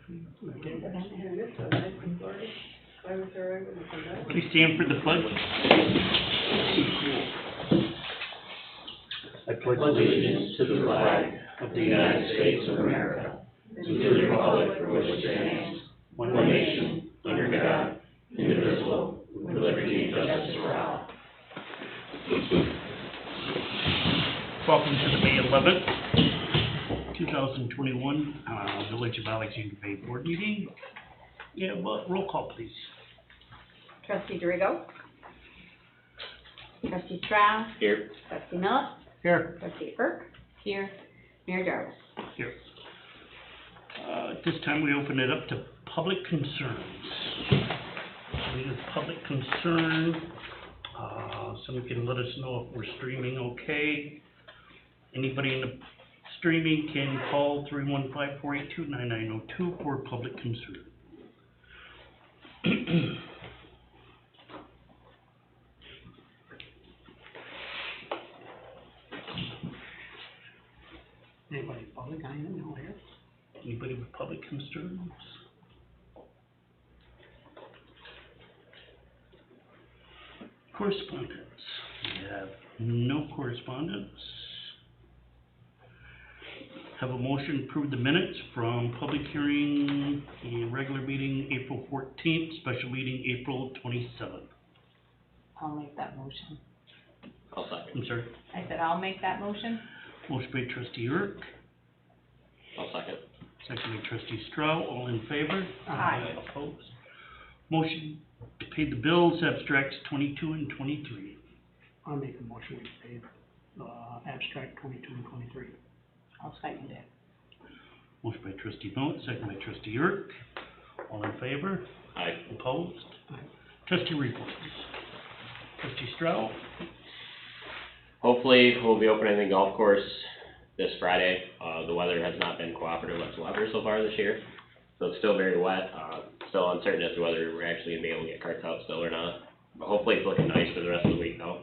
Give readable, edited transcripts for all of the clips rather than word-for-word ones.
Please stand for the pledge. I pledge allegiance to the flag of the United States of America and to the republic for which it stands, one nation, under God, indivisible, with liberty and justice for all. Welcome to the May 11th, 2021 Village of Alexandria Bay Board meeting. Yeah, but roll call, please. Trustee Dorigo? Trustee Strauss? Here. Trustee Millis? Here. Trustee Burke? Here. Mayor Jarvis? Here. At this time, we open it up to public concerns. We have public concern. Someone can let us know if we're streaming okay. Anybody in the streaming can call 315-482-9902 for public concern. Anybody public? I don't know here. Anybody with public concerns? Correspondence. We have no correspondence. Have a motion to approve the minutes from public hearing and regular meeting April 14th, special meeting April 27th. I'll make that motion. I'll second. I'm sorry. I said I'll make that motion. Motion by trustee Urk, I'll second. second by trustee Stroh. All in favor? Aye. Opposed? Motion to pay the bills, abstracts 22 and 23. I'll make a motion we pay, abstract 22 and 23. I'll second it. Motion by trustee Millis, second by trustee Urk. All in favor? Aye. Opposed? Aye. Trustee reports. Trustee Stroh. Hopefully, we'll be opening the golf course this Friday. The weather has not been cooperative whatsoever so far this year, so it's still very wet. Still uncertain as to whether we're actually gonna be able to get carts out still or not. But hopefully, it's looking nice for the rest of the week though,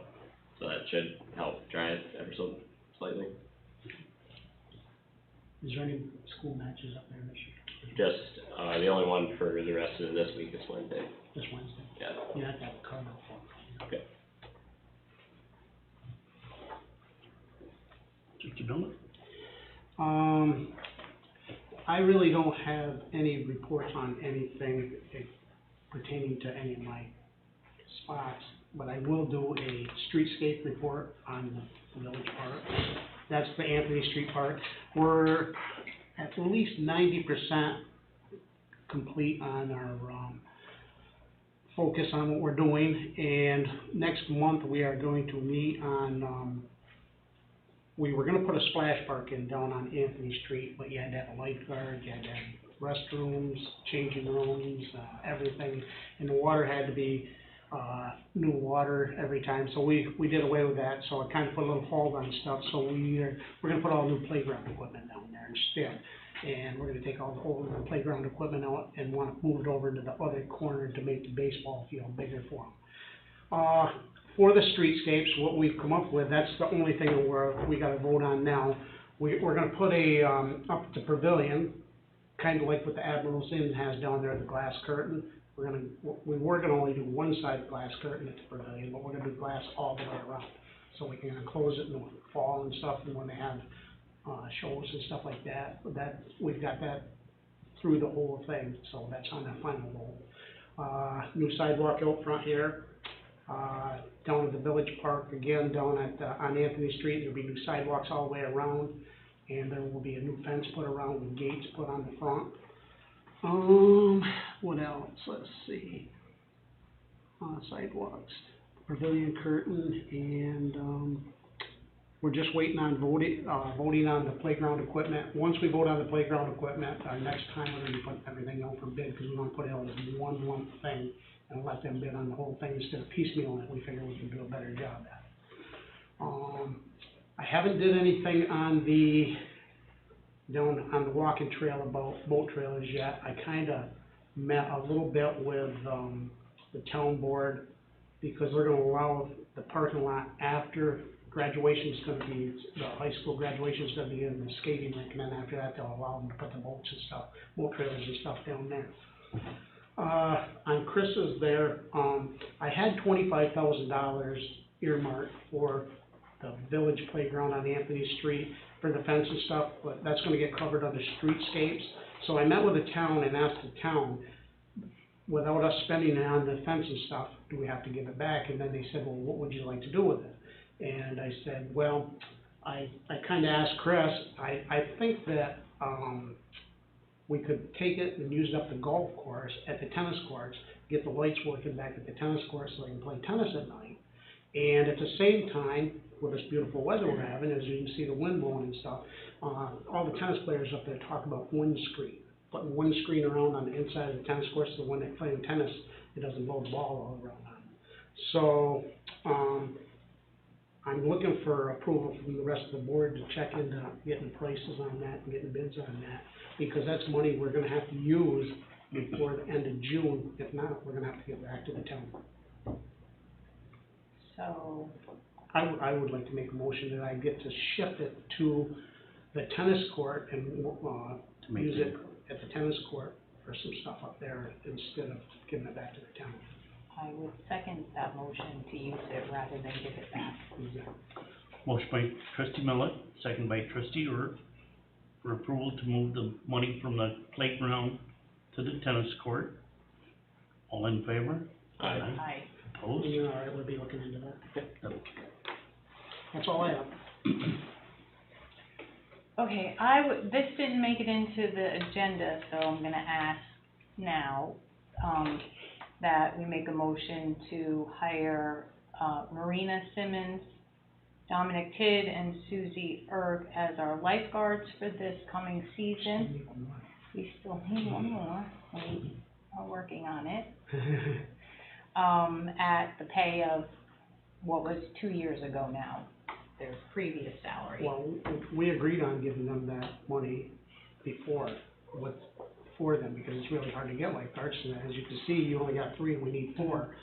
so that should help dry it ever so slightly. Is there any school matches up there this year? Just the only one for the rest of this week is Wednesday. This Wednesday? Yeah. You have to have a card out for it. Okay. Trustee Millis. I really don't have any reports on anything pertaining to any of my spots, but I will do a streetscape report on the village park. That's the Anthony Street Park. We're at least 90% complete on our focus on what we're doing, and next month we are going to meet on we were going to put a splash park in down on Anthony Street, but you had to have a lifeguard, you had to have restrooms, changing rooms, everything, and the water had to be new water every time, so we did away with that, so I kind of put a little hold on stuff, so we're going to put all new playground equipment down there instead, and we're going to take all the old playground equipment out and want to move it over to the other corner to make the baseball field bigger for them. For the streetscapes, what we've come up with, that's the only thing we got to vote on now. We're going to put a up the pavilion, kind of like what the Admiral's Inn has down there, the glass curtain. We were going to only do one side glass curtain at the pavilion, but we're going to do glass all the way around, so we can close it in the fall and stuff, and when they have shows and stuff like that. We've got that through the whole thing, so that's on the final vote. New sidewalk out front here. Down at the village park, again, down at, on Anthony Street, there'll be new sidewalks all the way around, and there will be a new fence put around with gates put on the front. What else? Let's see. Sidewalks, pavilion curtain, and, we're just waiting on voting on the playground equipment. Once we vote on the playground equipment, our next time we're gonna be putting everything out for bid, because we want to put it out as one lump thing and let them bid on the whole thing instead of piecemealing it. We figure we can do a better job at it. I haven't did anything on down on the walking trail about boat trailers yet. I kind of met a little bit with the town board, because we're going to allow the parking lot after graduation's gonna be, the high school graduation's gonna be in the skating rink, and then after that, they'll allow them to put the boats and stuff, boat trailers and stuff down there. On Chris's there, I had $25,000 earmarked for the village playground on Anthony Street for the fence and stuff, but that's gonna get covered under streetscapes. So I met with the town and asked the town, without us spending it on the fence and stuff, do we have to give it back? And then they said, well, what would you like to do with it? And I said, well, I kinda asked Chris, I think that, we could take it and use it up the golf course, at the tennis courts, get the lights working back at the tennis course so they can play tennis at night. And at the same time, with this beautiful weather we're having, as you can see the wind blowing and stuff, all the tennis players up there talk about windscreen. Putting windscreen around on the inside of the tennis course, so when they're playing tennis, it doesn't blow the ball all around on them. So, I'm looking for approval from the rest of the board to check into getting prices on that and getting bids on that, because that's money we're gonna have to use before the end of June. If not, we're gonna have to get back to the town. So, I would like to make a motion that I get to shift it to the tennis court and, use it at the tennis court for some stuff up there instead of giving it back to the town. I would second that motion to use it rather than give it back. Motion by trustee Millet, second by trustee Urch, for approval to move the money from the playground to the tennis court. All in favor? Aye. Opposed? You're all right, we'll be looking into that. Yep. That's all I have. Okay, this didn't make it into the agenda, so I'm gonna ask now, that we make a motion to hire, Marina Simmons, Dominic Tidd, and Susie Erg as our lifeguards for this coming season. We still need one more, we are working on it. At the pay of what was 2 years ago now, their previous salary. Well, we agreed on giving them that money before, for them, because it's really hard to get lifeguards, and as you can see, you only got 3, and we need 4.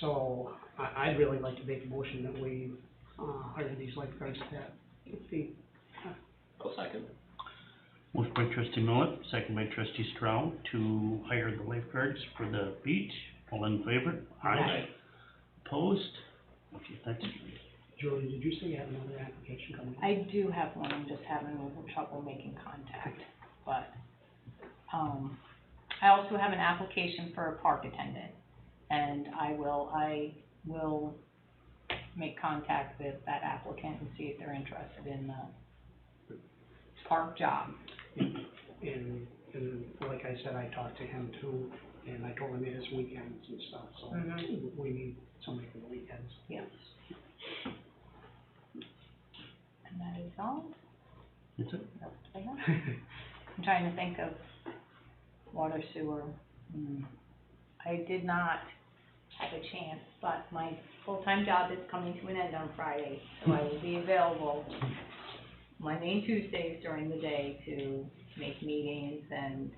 So, I'd really like to make a motion that we, hire these lifeguards at that fee. I'll second. Motion by trustee Millet, second by trustee Stroud, to hire the lifeguards for the beach. All in favor? Aye. Opposed? Okay, that's carried. Julie, did you say you had another application coming in? I do have one, I'm just having a little trouble making contact, but, I also have an application for a park attendant, and I will make contact with that applicant and see if they're interested in the park job. And like I said, I talked to him too, and I told him it is weekends and stuff, so we need somebody for the weekends. Yes. And that is all. That's it? That's what I have. I'm trying to think of water, sewer. I did not have a chance, but my full-time job is coming to an end on Friday, so I will be available Monday and Tuesdays during the day to make meetings, and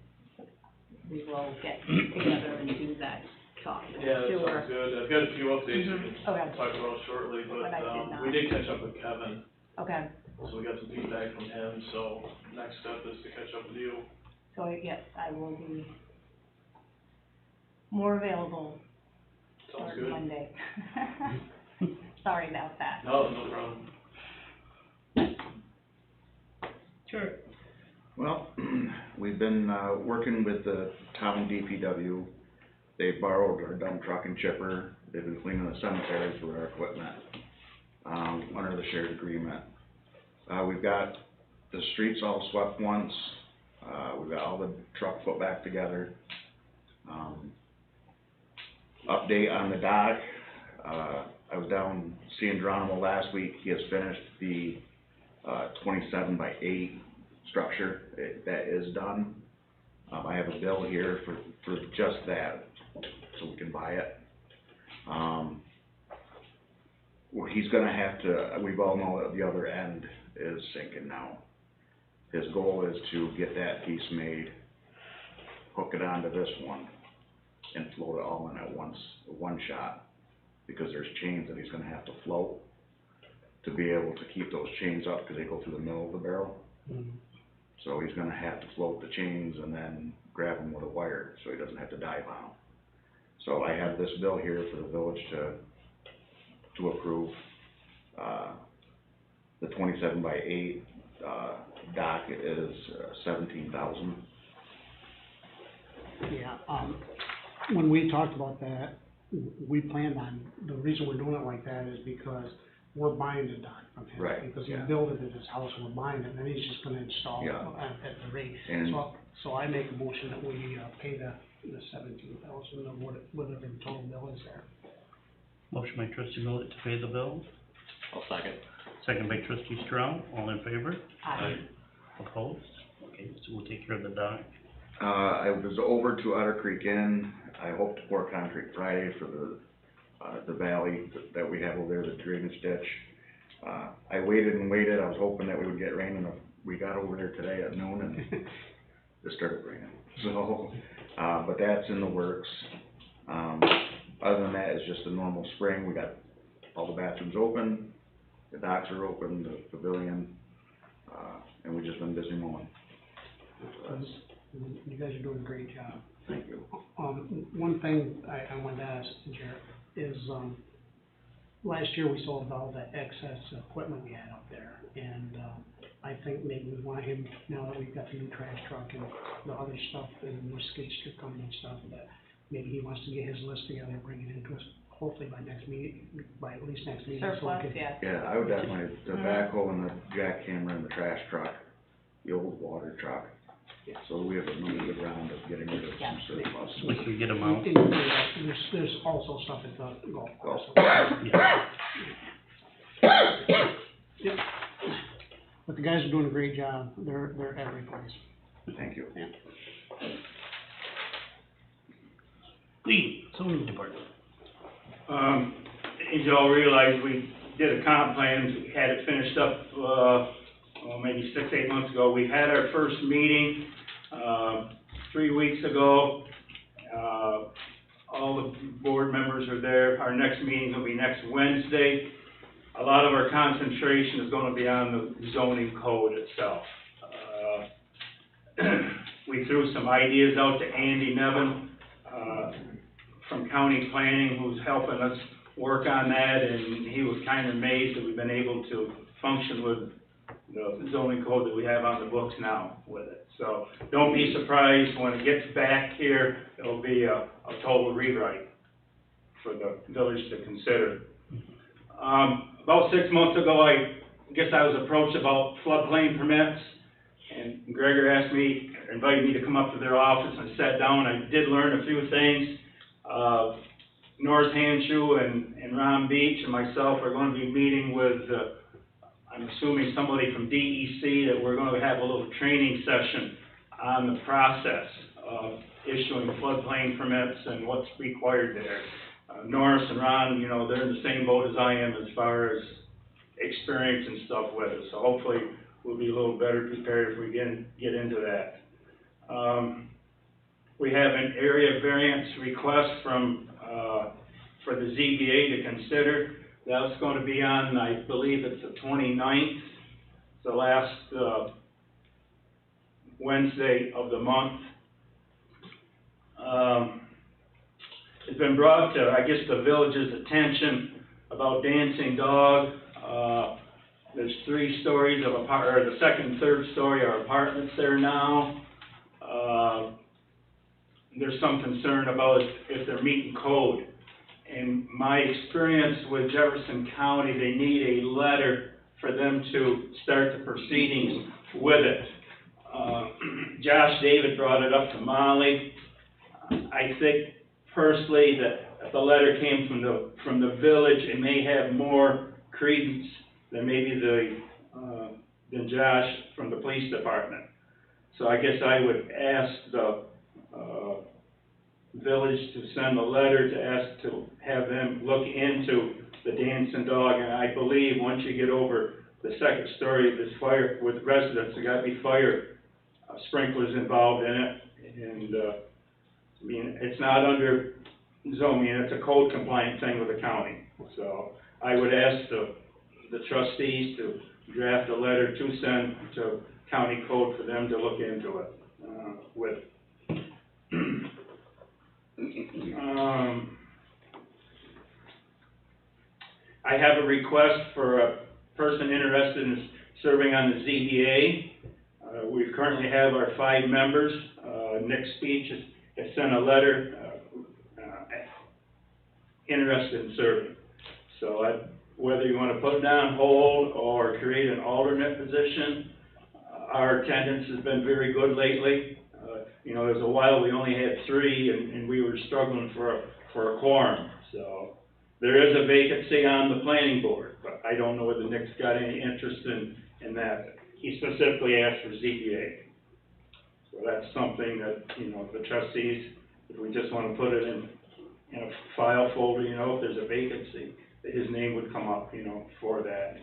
we will get together and do that talk with Yeah, that sewer. sounds good. I've got a few updates we can Okay. talk about shortly, But I did not. we did catch up with Kevin, Okay, so we got some feedback from him, so next step is to catch up with you. so yes, I will be more available Sounds starting good. Monday. Sorry about that. No problem. Sure. Well, we've been, working with the town DPW. They borrowed our dump truck and chipper. They've been cleaning the cemeteries with our equipment, under the shared agreement. We've got the streets all swept once. We've got all the truck put back together. Update on the dock. I was down seeing Geronimo last week. He has finished the 27 by 8 structure. That is done. I have a bill here for just that, so we can buy it. Well, he's gonna have to, we all know that the other end is sinking now. His goal is to get that piece made, hook it onto this one, and float it all in at one shot, because there's chains that he's gonna have to float. to be able to keep those chains up, because they go through the middle of the barrel. Mhm. So he's gonna have to float the chains and then grab them with a wire, so he doesn't have to dive on them. So I have this bill here for the village to approve. The 27x8 dock is $17,000. Yeah, when we talked about that, we planned on, the reason we're doing it like that is because we're buying the dock from him. Right, Because he yeah. built it at his house, and we're buying it, and then he's just gonna install it Yeah. at the rate. And- So I make a motion that we, pay the 17,000 or whatever the total bill is there. Motion by trustee Millet to pay the bill, I'll second. second by trustee Strong, all in favor? Aye. Opposed? Okay, so we'll take care of the dock. I was over to Otter Creek Inn. I hope to pour concrete Friday for the valley that we have over there, the drainage ditch. I waited and waited, I was hoping that we would get rain, and we got over there today at noon and it started raining. So, but that's in the works. Other than that, it's just a normal spring. We got all the bathrooms open, the docks are open, the pavilion, and we've just been busy mowing. So that's, You guys are doing a great job. thank you. One thing I wanted to ask, Jared, is, last year we sold all the excess equipment we had up there, and, I think maybe we want him, now that we've got the new trash truck and the other stuff, and more skid steer coming and stuff, that maybe he wants to get his list together and bring it into us, hopefully by next meeting, by at least next meeting. so we Surplus, can- yes. Yeah, I would definitely, the backhoe and the jackhammer and the trash truck, the old water truck. So we have another good round of getting rid of some surplus. We can get them out. And there's also stuff at the golf course. Yeah. Yep. But the guys are doing a great job, they're every place. Thank you. Yeah. Lee, zoning department. As you all realize, we did a comp plan, we had it finished up, maybe 6-8 months ago. We had our first meeting, 3 weeks ago. All the board members are there. Our next meeting will be next Wednesday. A lot of our concentration is gonna be on the zoning code itself. We threw some ideas out to Andy Nevin, from county planning, who's helping us work on that, and he was kind of amazed that we've been able to function with the zoning code that we have on the books now with it. So don't be surprised when it gets back here, it'll be a total rewrite for the village to consider. About 6 months ago, I guess I was approached about floodplain permits, and Gregor asked me, invited me to come up to their office, and I sat down. I did learn a few things. Norris Hanshoe and Ron Beach and myself are going to be meeting with, I'm assuming somebody from DEC, that we're going to have a little training session on the process of issuing floodplain permits and what's required there. Norris and Ron, you know, they're in the same boat as I am as far as experience and stuff with it, so hopefully we'll be a little better prepared if we get into that. We have an area variance request from, for the ZBA to consider. That's going to be on, I believe it's the 29th, the last Wednesday of the month. It's been brought to, I guess, the village's attention about Dancing Dog. There's 3 stories of or the second and third story are apartments there now. There's some concern about if they're meeting code. In my experience with Jefferson County, they need a letter for them to start the proceedings with it. Josh David brought it up to Molly. I think personally that if the letter came from the village, it may have more credence than maybe than Josh from the police department. So I guess I would ask the village to send a letter to ask to have them look into the Dancing Dog, and I believe once you get over the second story of this fire with residents, there got to be fire sprinklers involved in it, and I mean, it's not under zoning, it's a code compliant thing with the county. So I would ask the the trustees to draft a letter to send to county code for them to look into it, with. I have a request for a person interested in serving on the ZBA. We currently have our 5 members. Nick Speech has sent a letter, interested in serving. So whether you want to put it on hold or create an alternate position, our attendance has been very good lately. You know, there was a while we only had 3 and we were struggling for a quorum. So there is a vacancy on the planning board, but I don't know whether Nick's got any interest in that. He specifically asked for ZBA. So that's something that, you know, the trustees, if we just want to put it in a file folder, you know, if there's a vacancy, that his name would come up, you know, for that.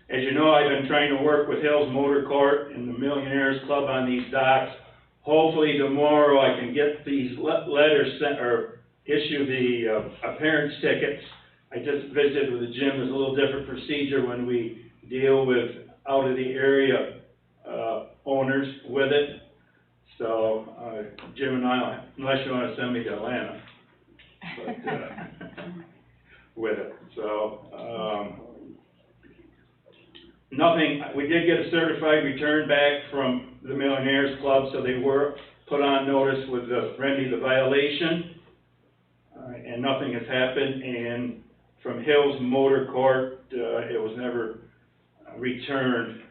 As you know, I've been trying to work with Hills Motor Court and the Millionaires Club on these docks. Hopefully tomorrow I can get these letters sent, or issue the appearance tickets. I just visited with the gym. There's a little different procedure when we deal with out of the area owners with it. So Jim and I, unless you want to send me to Atlanta, but, with it. So nothing. We did get a certified return back from the Millionaires Club, so they were put on notice with the violation. And nothing has happened, and from Hills Motor Court, it was never returned.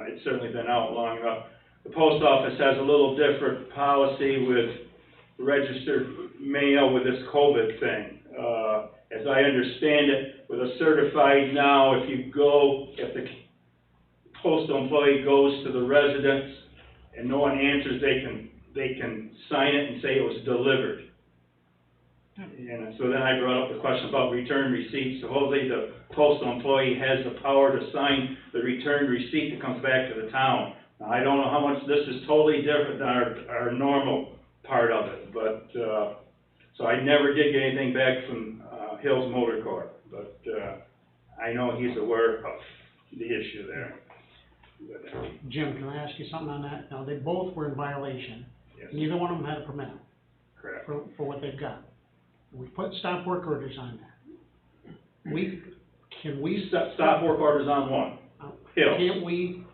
It's certainly been out long enough. The post office has a little different policy with registered mail with this COVID thing. As I understand it, with a certified now, if the postal employee goes to the residence and no one answers, they can sign it and say it was delivered. And so then I brought up the question about return receipts. Supposedly the postal employee has the power to sign the return receipt that comes back to the town. Now, I don't know how much this is totally different than our normal part of it, but, so I never did get anything back from, Hills Motor Corp, but, I know he's aware of the issue there. Jim, can I ask you something on that? Now, they both were in violation. Yes. Neither one of them had a permit Correct. for what they've got. We put stop work orders on that. Can we Stop work orders on one. Hills.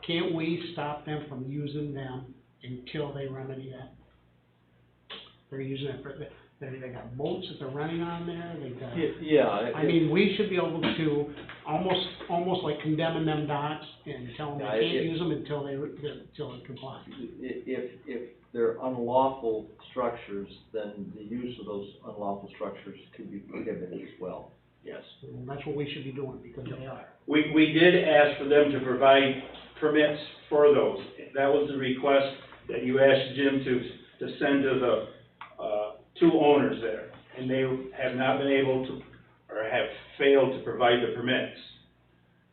Can't we stop them from using them until they remedy that? They're using it for, they got boats that they're running on there, they got. Yeah. I mean, we should be able to almost like condemning them docks and tell them they can't use them until they comply. If they're unlawful structures, then the use of those unlawful structures could be prohibited as well. Yes. And that's what we should be doing, because they are. We did ask for them to provide permits for those. That was the request that you asked Jim to send to the, 2 owners there. And they have not been able to, or have failed to provide the permits.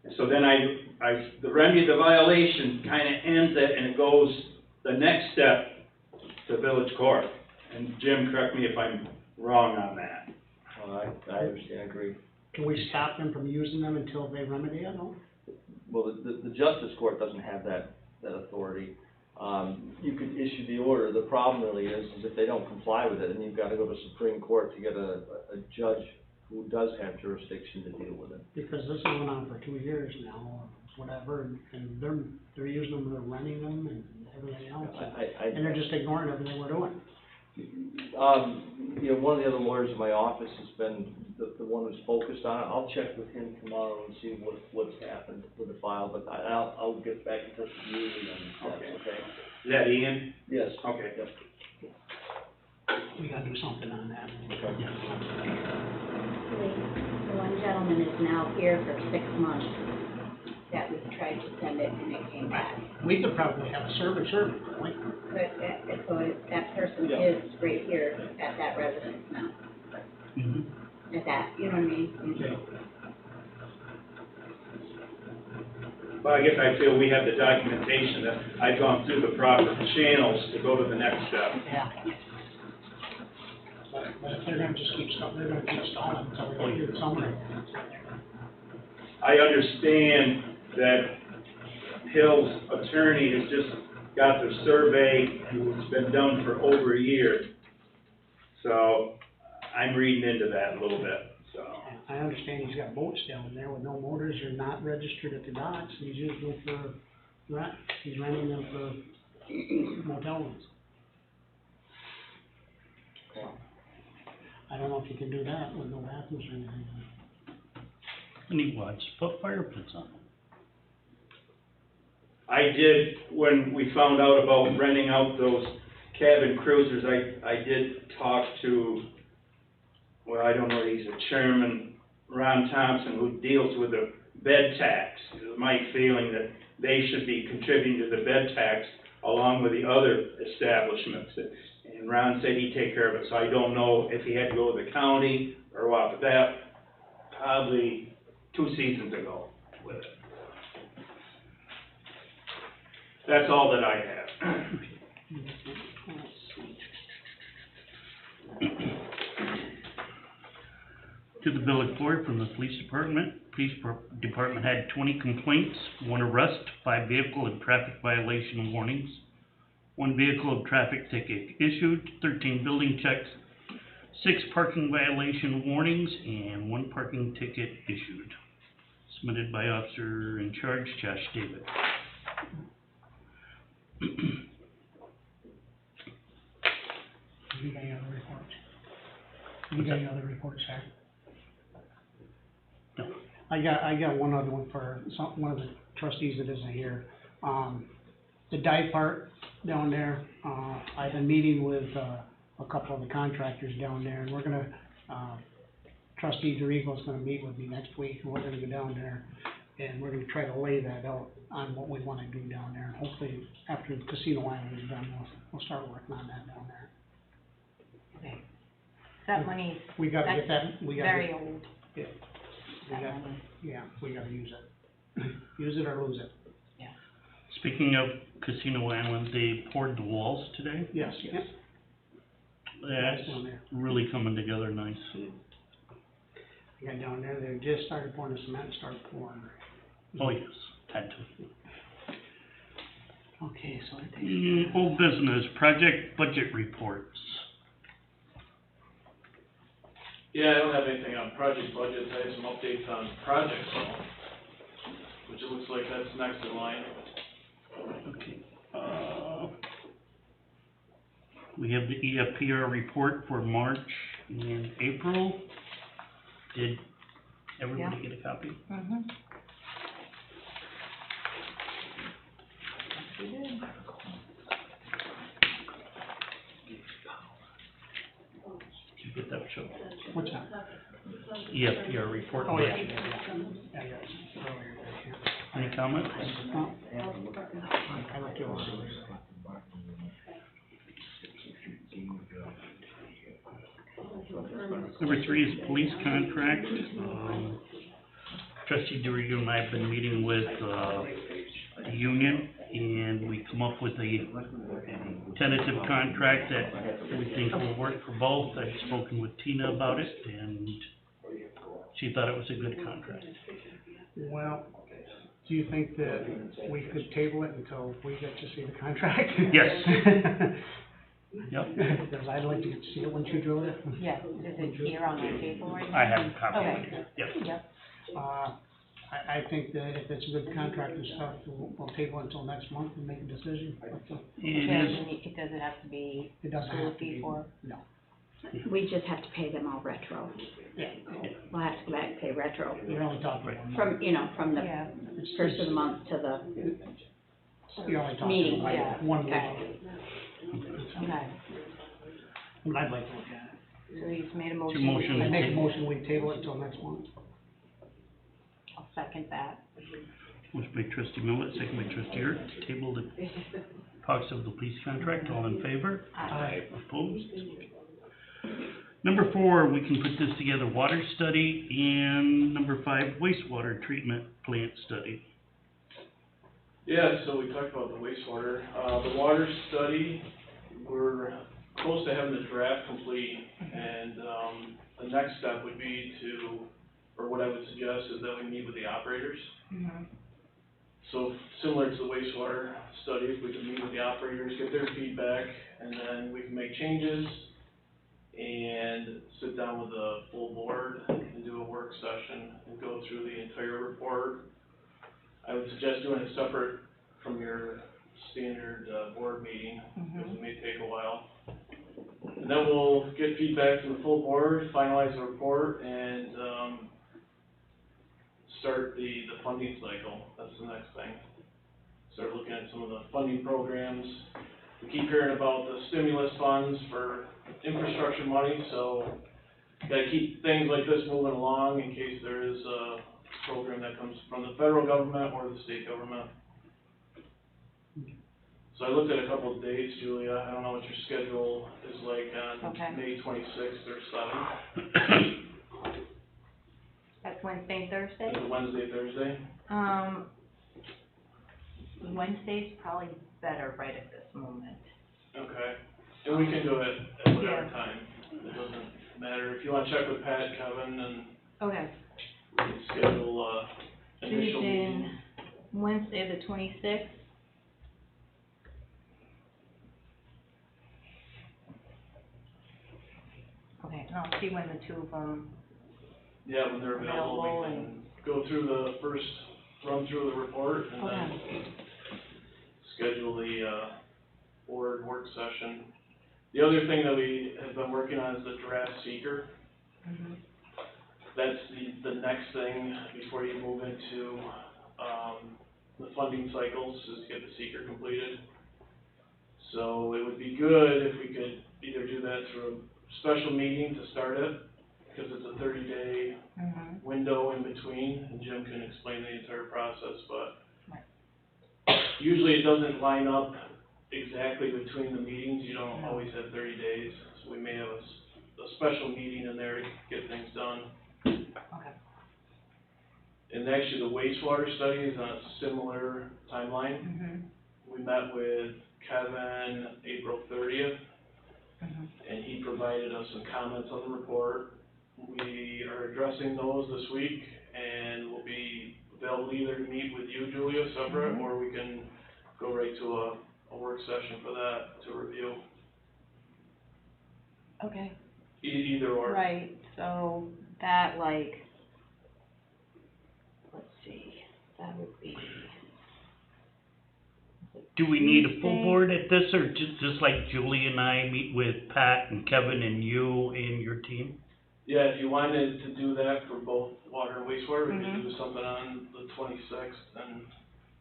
And so then the remedy of the violation kind of ends it, and it goes the next step to village court. And Jim, correct me if I'm wrong on that. I understand, I agree. Can we stop them from using them until they remedy it? No? Well, the justice court doesn't have that authority. You could issue the order. The problem really is if they don't comply with it, and you've got to go to Supreme Court to get a judge who does have jurisdiction to deal with it. Because this has been on for 2 years now, or whatever, and they're using them, they're renting them and everything else. And they're just ignoring everything we're doing. You know, one of the other lawyers in my office has been the one who's focused on it. I'll check with him tomorrow and see what's happened with the file, but I'll get back in touch with you and Okay. okay? Is that Ian? Yes. Okay. Yep. We gotta do something on that. One gentleman is now here for 6 months that we tried to send it and it came back. We could probably have a server, couldn't we? But, so that person is right here at that residence now. At that, you know what I mean? Okay. Well, I guess I feel we have the documentation that I've gone through the proper channels to go to the next step. Yeah. But if they're gonna just keep stalling until we get through the summer. I understand that Hill's attorney has just got the survey, and it's been done for over a year. So, I'm reading into that a little bit, so. I understand he's got boats down there with no motors or not registered at the docks, he's using them for rent, he's renting them for motel rooms. So, I don't know if you can do that with no bathrooms or anything. And he wants to put fire pits on them. I did, when we found out about renting out those cabin cruisers, I did talk to, well, I don't know, he's a chairman, Ron Thompson, who deals with the bed tax. It was my feeling that they should be contributing to the bed tax along with the other establishments. And Ron said he'd take care of it, so I don't know if he had to go to the county or what, but that probably 2 seasons ago with it. That's all that I have. To the village board from the police department. Police department had 20 complaints, 1 arrest, 5 vehicle and traffic violation warnings, 1 vehicle of traffic ticket issued, 13 building checks, 6 parking violation warnings, and 1 parking ticket issued. Submitted by officer in charge, Josh David. You got any other reports? You got any other reports, sir? No. I got one other one for one of the trustees that isn't here. The dive part down there, I've been meeting with, a couple of the contractors down there, and we're gonna, trustee DeRigo's gonna meet with me next week, and we're gonna go down there, and we're gonna try to lay that out on what we wanna do down there, and hopefully, after the Casino Island is done, we'll start working on that down there. Okay. That money, We gotta get that's that, we gotta. very old, Yeah. that money. Yeah, we gotta use it. Use it or lose it. Speaking of Casino Island, they poured the walls today. Yes. Yep. That's down there. really coming together nice. I got down there, they just started pouring the cement and started pouring. Oh, yes, had to. Okay, so I think. Old business, project budget reports. Yeah, I don't have anything on project budgets, I have some updates on projects, which it looks like that's next in line. Okay. We have the EFPR report for March and April. Did everybody get a copy? Mm-hmm. Yes, we did. Did you get that, Joe? What's that? EFPR report. Oh, yeah. March. Yeah, yeah. Earlier, yeah. Any comments? No. I looked over. Number 3 is police contract. Trustee DeRigo and I have been meeting with, the union, and we come up with a tentative contract that we think will work for both. I've spoken with Tina about it, and she thought it was a good contract. Well, do you think that we could table it until we get to see the contract? Yes. Yep, Because I'd like to see it once you drew it. Yes, is it here on the table right now? I have a copy. Okay. Yep. Yep, I think that if it's a good contract and stuff, we'll table it until next month and make a decision. It does it have to be It doesn't have to be. before? No. We just have to pay them all retro. Yeah. We'll have to go back and pay retro You're only talking one month. from the Yeah, first of the month to the, You're only talking Meeting, like yeah. 1 week. okay. okay, And I'd like to look at it. so he's made a Your motion. motion. I make a motion, we table it until next month. I'll second that. Motion by trustee Millet, second by trustee Hurt, to table the talks of the police contract. All in favor? Aye. Opposed? Number 4, we can put this together, water study, and number 5, wastewater treatment plant study. Yeah, so we talked about the wastewater, the water study, we're close to having the draft complete, and, the next step would be to or what I would suggest is that we meet with the operators. Mhm. So similar to the wastewater studies, we can meet with the operators, get their feedback, and then we can make changes and sit down with the full board and do a work session and go through the entire report. I would suggest doing it separate from your standard, board meeting, because it may take a while. And then we'll get feedback from the full board, finalize the report, and, start the funding cycle. That's the next thing. Start looking at some of the funding programs. We keep hearing about the stimulus funds for infrastructure money, so gotta keep things like this moving along in case there is a program that comes from the federal government or the state government. So I looked at a couple of dates, Julia. I don't know what your schedule is like on Okay. May 26th or 7th. That's Wednesday and Thursday? Is it Wednesday, Thursday? Wednesday's probably better right at this moment. Okay. And we can do it at whatever Yeah. time. It doesn't matter. If you wanna check with Pat, Kevin, and Okay. we can schedule, initial meeting. Tuesday, Wednesday the 26th. Okay, and I'll see when the two of them, Yeah, when they're available, Available we can go through the first, run through the report, and then okay, schedule the, board work session. The other thing that we have been working on is the draft seeker. mhm, That's the next thing before you move into, the funding cycles, is get the seeker completed. So it would be good if we could either do that through a special meeting to start it, because it's a 30-day mhm, window in between, and Jim can explain the entire process, but Right. usually it doesn't line up exactly between the meetings. You don't No. always have 30 days, so we may have a special meeting in there to get things done. okay, And actually, the wastewater study is on a similar timeline. mhm, We met with Kevin April 30th, mhm, and he provided us some comments on the report. We are addressing those this week, and we'll be available either to meet with you, Julia, separate, Mhm. or we can go right to a work session for that to review. okay. Either or. Right, so that like, let's see, that would be. Do we need a full Tuesday. board at this, or just like Julie and I meet with Pat and Kevin and you and your team? Yeah, if you wanted to do that for both water and wastewater, we Mhm. could do something on the 26th and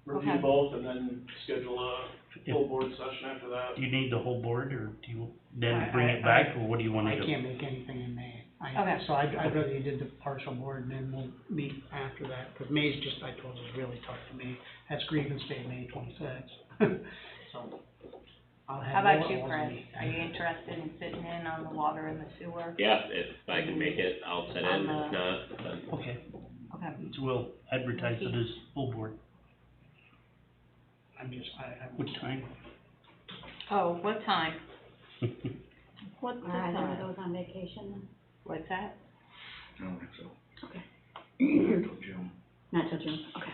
review Okay. both, and then schedule a full board session after that. Do you need the whole board, or do you then I- bring I- it back, or what do you wanna I do? can't make anything in May. Okay. So I'd rather you did the partial board and then we'll meet after that, because May's just, I told you, is really tough for me. That's grievance day, May 26th. So I'll have. How about more you, on Chris? me. Are you interested in sitting in on the water and the sewer? Yeah, if I can make it, I'll sit in, if not, then Okay, Okay. so we'll advertise it as full board. I'm just, What time? Oh, what time? What's the Are time? those on vacation then? What's that? I don't think so. Okay. Until June. Not till June, okay.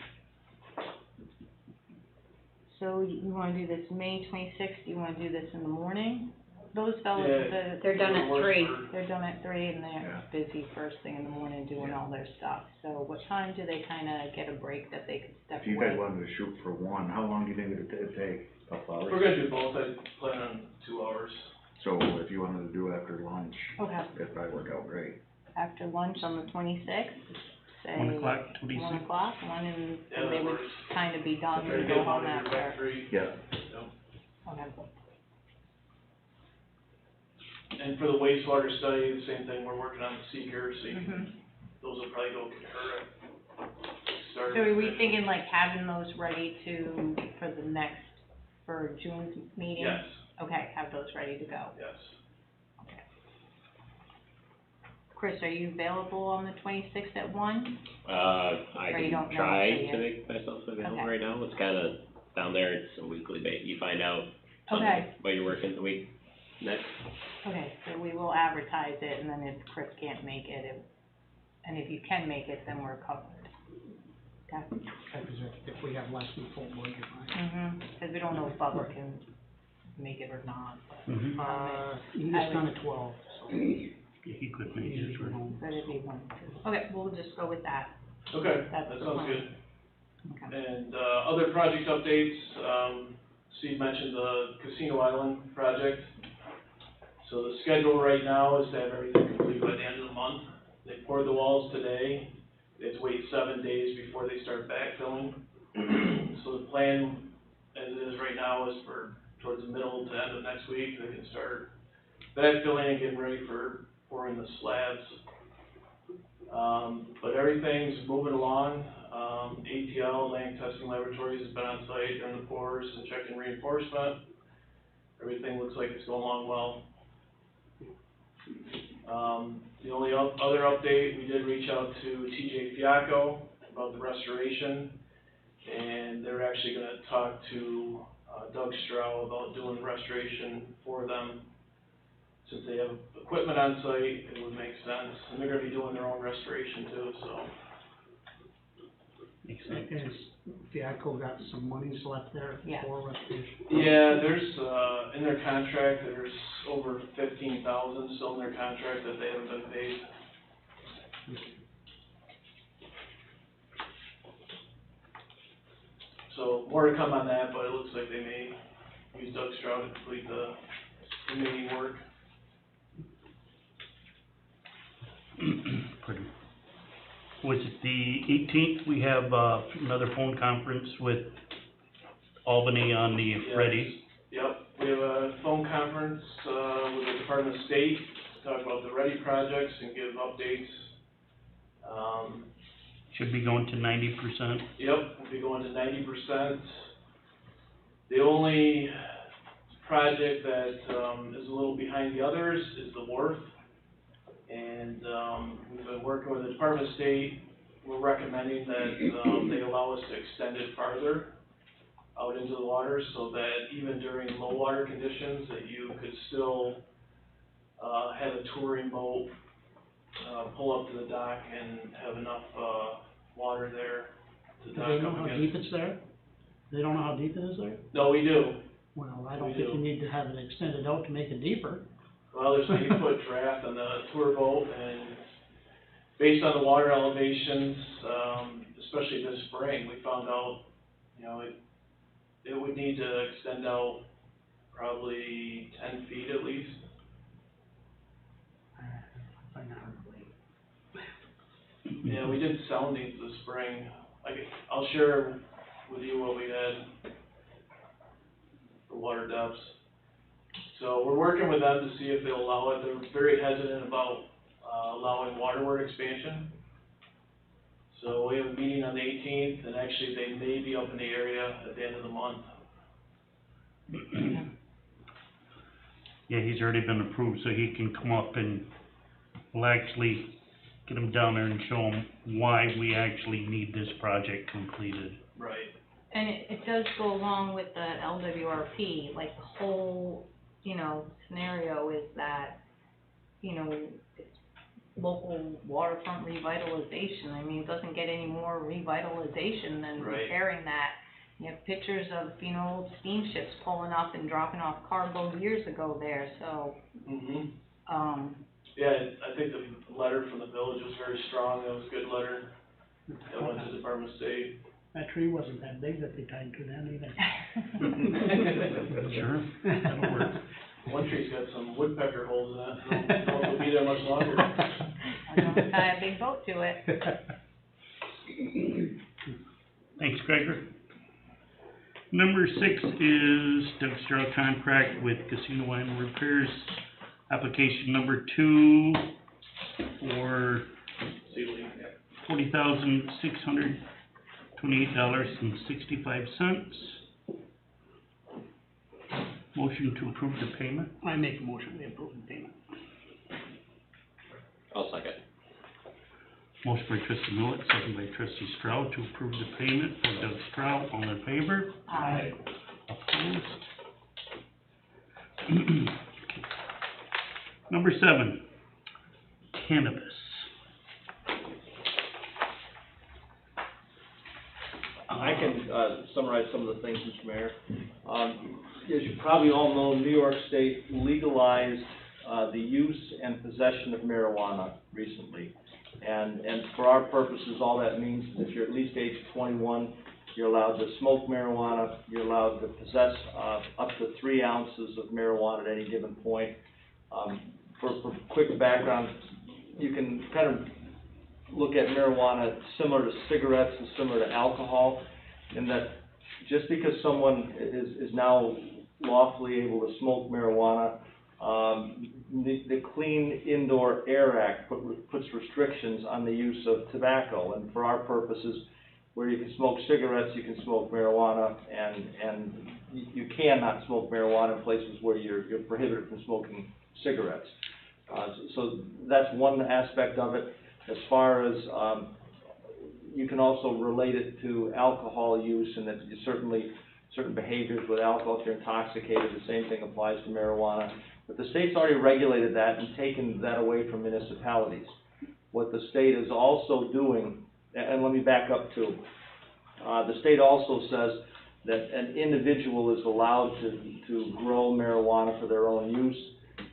So you wanna do this May 26th, you wanna do this in the morning? Those fellows, Yeah. They're done at 3. they're done at 3 and they're Yeah. busy first thing in the morning doing all their stuff. So what time do they kinda get a break that they could step If you guys away? wanted to shoot for one, how long do you think it'd take? A couple We're hours? gonna do both, I plan on 2 hours. So if you wanted to do after lunch, Okay, it'd probably work out great. after lunch on the 26th, say. 1 o'clock, 1 26? o'clock, one and Yeah, they that would works. kinda be done Try to and get go them out home of here by after. 3. Yeah. Okay. And for the wastewater study, the same thing, we're working on the seeker, so you Mhm. can, those will probably go concurrent. Start So are we with- thinking like having those ready for the next, for June's meeting? Yes, Okay, have those ready to go. yes. Chris, are you available on the 26th at 1? I Or you don't can know try until to you- make myself available Okay. right now, it's kinda down there, it's a weekly you find out Okay. Sunday, what you're working the week next. Okay, so we will advertise it and then if Chris can't make it, and if you can make it, then we're covered. Okay? Because if we have less than full board, you're fine. Mm-hmm, because we don't know if Bubba can make it or not, but, Mhm. He was done at 12, so. Yeah, he could make it, right? but if he wanted to. Okay, we'll just go with that. Okay, That's that the sounds plan. good. Okay. And, other project updates, Steve mentioned the Casino Island project. So the schedule right now is to have everything complete by the end of the month. They poured the walls today, they have to wait 7 days before they start backfilling. So the plan, as it is right now, is for towards the middle to end of next week, they can start backfilling and getting ready for pouring the slabs. But everything's moving along. ATL, Land Testing Laboratories, has been on site during the pours and checking reinforcement. Everything looks like it's going along well. The only other update, we did reach out to TJ Fiacco about the restoration, and they're actually gonna talk to Doug Strow about doing the restoration for them. Since they have equipment on site, it would make sense, and they're gonna be doing their own restoration too, so. Makes sense. Has Fiacco got some monies left there Yeah. for restoration? Yeah, there's, in their contract, there's over 15,000 still in their contract that they haven't been paid. So, more to come on that, but it looks like they may use Doug Stroud to complete the remaining work. Pretty. Was it the 18th? We have, another phone conference with Albany on the Yes. ready. Yep, we have a phone conference, with the Department of State, to talk about the ready projects and give updates. Should be going to 90%. Yep, we'll be going to 90%. The only project that, is a little behind the others is the wharf. And, we've been working with the Department of State, we're recommending that, they allow us to extend it farther out into the water, so that even during low water conditions, that you could still, have a touring boat, pull up to the dock and have enough, water there to Do dock they know up how against. deep it's there? They don't know how deep it is there? No, we do. Well, I don't We think do. you need to have it extended out to make it deeper. Well, there's an 8-foot draft on the tour boat, and based on the water elevations, especially this spring, we found out, you know, it would need to extend out probably 10 feet at least. Find out. Yeah, we did soundings this spring. I'll share with you what we had for water depths. So we're working with them to see if they'll allow it. They're very hesitant about, allowing waterward expansion. So we have a meeting on the 18th, and actually they may be up in the area at the end of the month. Yeah, he's already been approved, so he can come up and we'll actually get him down there and show him why we actually need this project completed. Right. And it does go along with the LWRP, like the whole, you know, scenario is that, you know, it's local waterfront revitalization. I mean, it doesn't get any more revitalization than Right. repairing that. You have pictures of, you know, old steamships pulling up and dropping off cargo years ago there, so, Mm-hmm. Yeah, I think the letter from the village was very strong. That was a good letter. That went to the Department of State. That tree wasn't that big that they tied to them either. Sure, that'll work. One tree's got some woodpecker holes in it. I don't know if it'll be there much longer. I'm gonna tie a big boat to it. Thanks, Gregor. Number 6 is Doug Stroud contract with Casino Island Repairs, application number 2 for Ceiling. $40,628.65. Motion to approve the payment. I make a motion, we approve the payment. I'll second. Motion by trustee Millet, second by trustee Stroud to approve the payment for Doug Stroud. All in favor? Aye. Opposed? Number 7, cannabis. summarize some of the things, Mr. Mayor. As you probably all know, New York State legalized the use and possession of marijuana recently. And for our purposes, all that means is if you're at least age 21, you're allowed to smoke marijuana, you're allowed to possess up to 3 ounces of marijuana at any given point. For quick background, you can kind of look at marijuana similar to cigarettes and similar to alcohol, in that just because someone is now lawfully able to smoke marijuana, the Clean Indoor Air Act puts restrictions on the use of tobacco, and for our purposes, where you can smoke cigarettes, you can smoke marijuana, and you cannot smoke marijuana in places where you're prohibited from smoking cigarettes. So that's one aspect of it. As far as, you can also relate it to alcohol use, and that you certain behaviors with alcohol, if you're intoxicated, the same thing applies to marijuana. But the state's already regulated that and taken that away from municipalities. What the state is also doing, and let me back up too, the state also says that an individual is allowed to grow marijuana for their own use.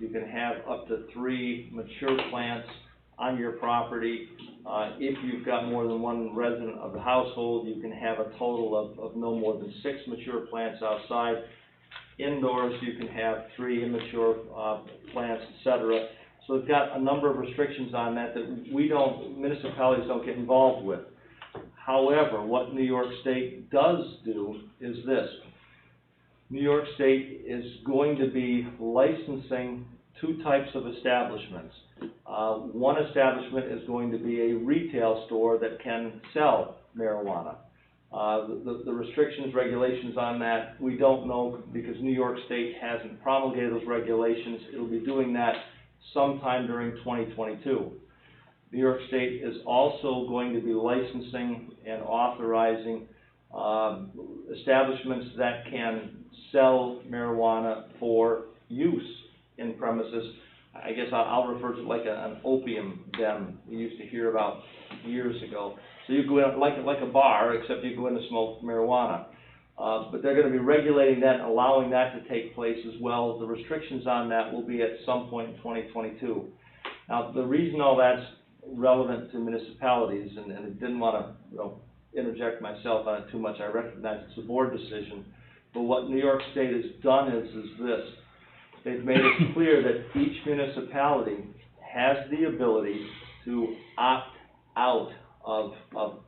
You can have up to 3 mature plants on your property. If you've got more than 1 resident of the household, you can have a total of no more than 6 mature plants outside. Indoors, you can have 3 immature plants, etc. So we've got a number of restrictions on that municipalities don't get involved with. However, what New York State does do is this. New York State is going to be licensing 2 types of establishments. One establishment is going to be a retail store that can sell marijuana. The restrictions, regulations on that, we don't know because New York State hasn't promulgated those regulations. It'll be doing that sometime during 2022. New York State is also going to be licensing and authorizing establishments that can sell marijuana for use in premises. I guess I'll refer to it like an opium den we used to hear about years ago. So you go in like a bar, except you go in to smoke marijuana. But they're going to be regulating that and allowing that to take place as well. The restrictions on that will be at some point in 2022. Now, the reason all that's relevant to municipalities, and I didn't want to interject myself on it too much, I recognize it's a board decision, but what New York State has done is this. They've made it clear that each municipality has the ability to opt out of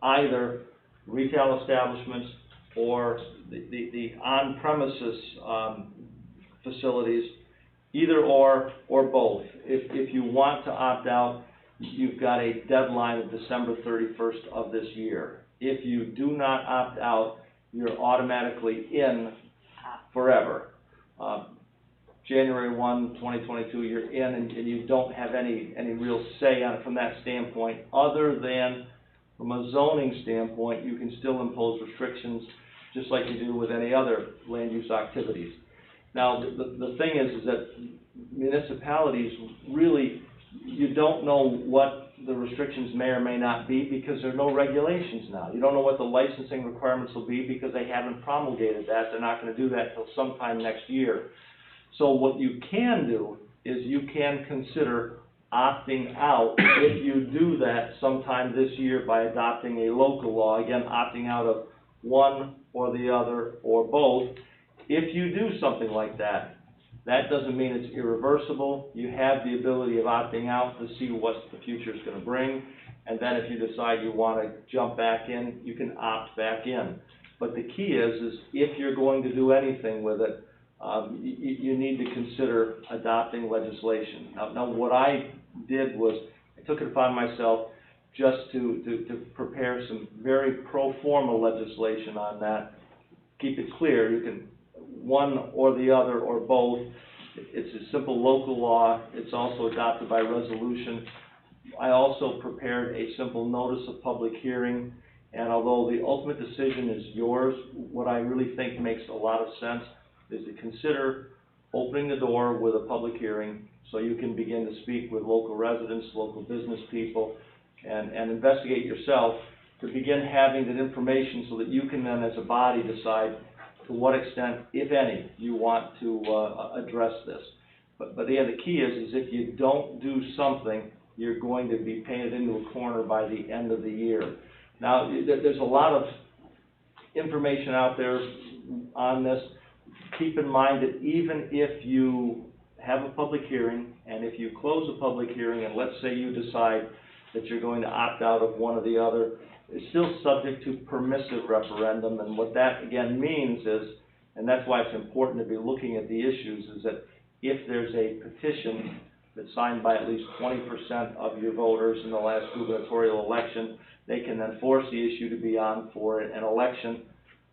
either retail establishments or the on-premises facilities, either or both. If you want to opt out, you've got a deadline of December 31st of this year. If you do not opt out, you're automatically in forever. January 1, 2022, you're in, and you don't have any real say on it from that standpoint, other than from a zoning standpoint, you can still impose restrictions just like you do with any other land use activities. Now, the thing is that municipalities really, you don't know what the restrictions may or may not be because there are no regulations now. You don't know what the licensing requirements will be because they haven't promulgated that. They're not going to do that until sometime next year. So what you can do is you can consider opting out if you do that sometime this year by adopting a local law, again, opting out of one or the other or both. If you do something like that, that doesn't mean it's irreversible. You have the ability of opting out to see what the future is going to bring, and then if you decide you want to jump back in, you can opt back in. But the key is if you're going to do anything with it, you need to consider adopting legislation. Now what I did was I took it upon myself just to prepare some very pro forma legislation on that. Keep it clear, you can one or the other or both. It's a simple local law. It's also adopted by resolution. I also prepared a simple notice of public hearing, and although the ultimate decision is yours, what I really think makes a lot of sense is to consider opening the door with a public hearing so you can begin to speak with local residents, local business people, and investigate yourself to begin having that information so that you can then, as a body, decide to what extent, if any, you want to, address this. But yeah, the key is if you don't do something, you're going to be painted into a corner by the end of the year. Now, there's a lot of information out there on this. Keep in mind that even if you have a public hearing, and if you close a public hearing, and let's say you decide that you're going to opt out of one or the other, it's still subject to permissive referendum, and what that again means is, and that's why it's important to be looking at the issues, is that if there's a petition that's signed by at least 20% of your voters in the last gubernatorial election, they can then force the issue to be on for an election.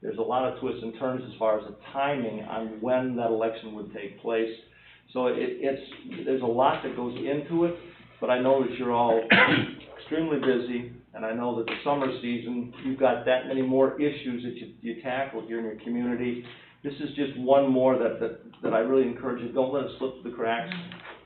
There's a lot of twists and turns as far as the timing on when that election would take place. So there's a lot that goes into it, but I know that you're all extremely busy, and I know that the summer season, you've got that many more issues that you tackle here in your community. This is just one more that I really encourage you, don't let it slip through the cracks.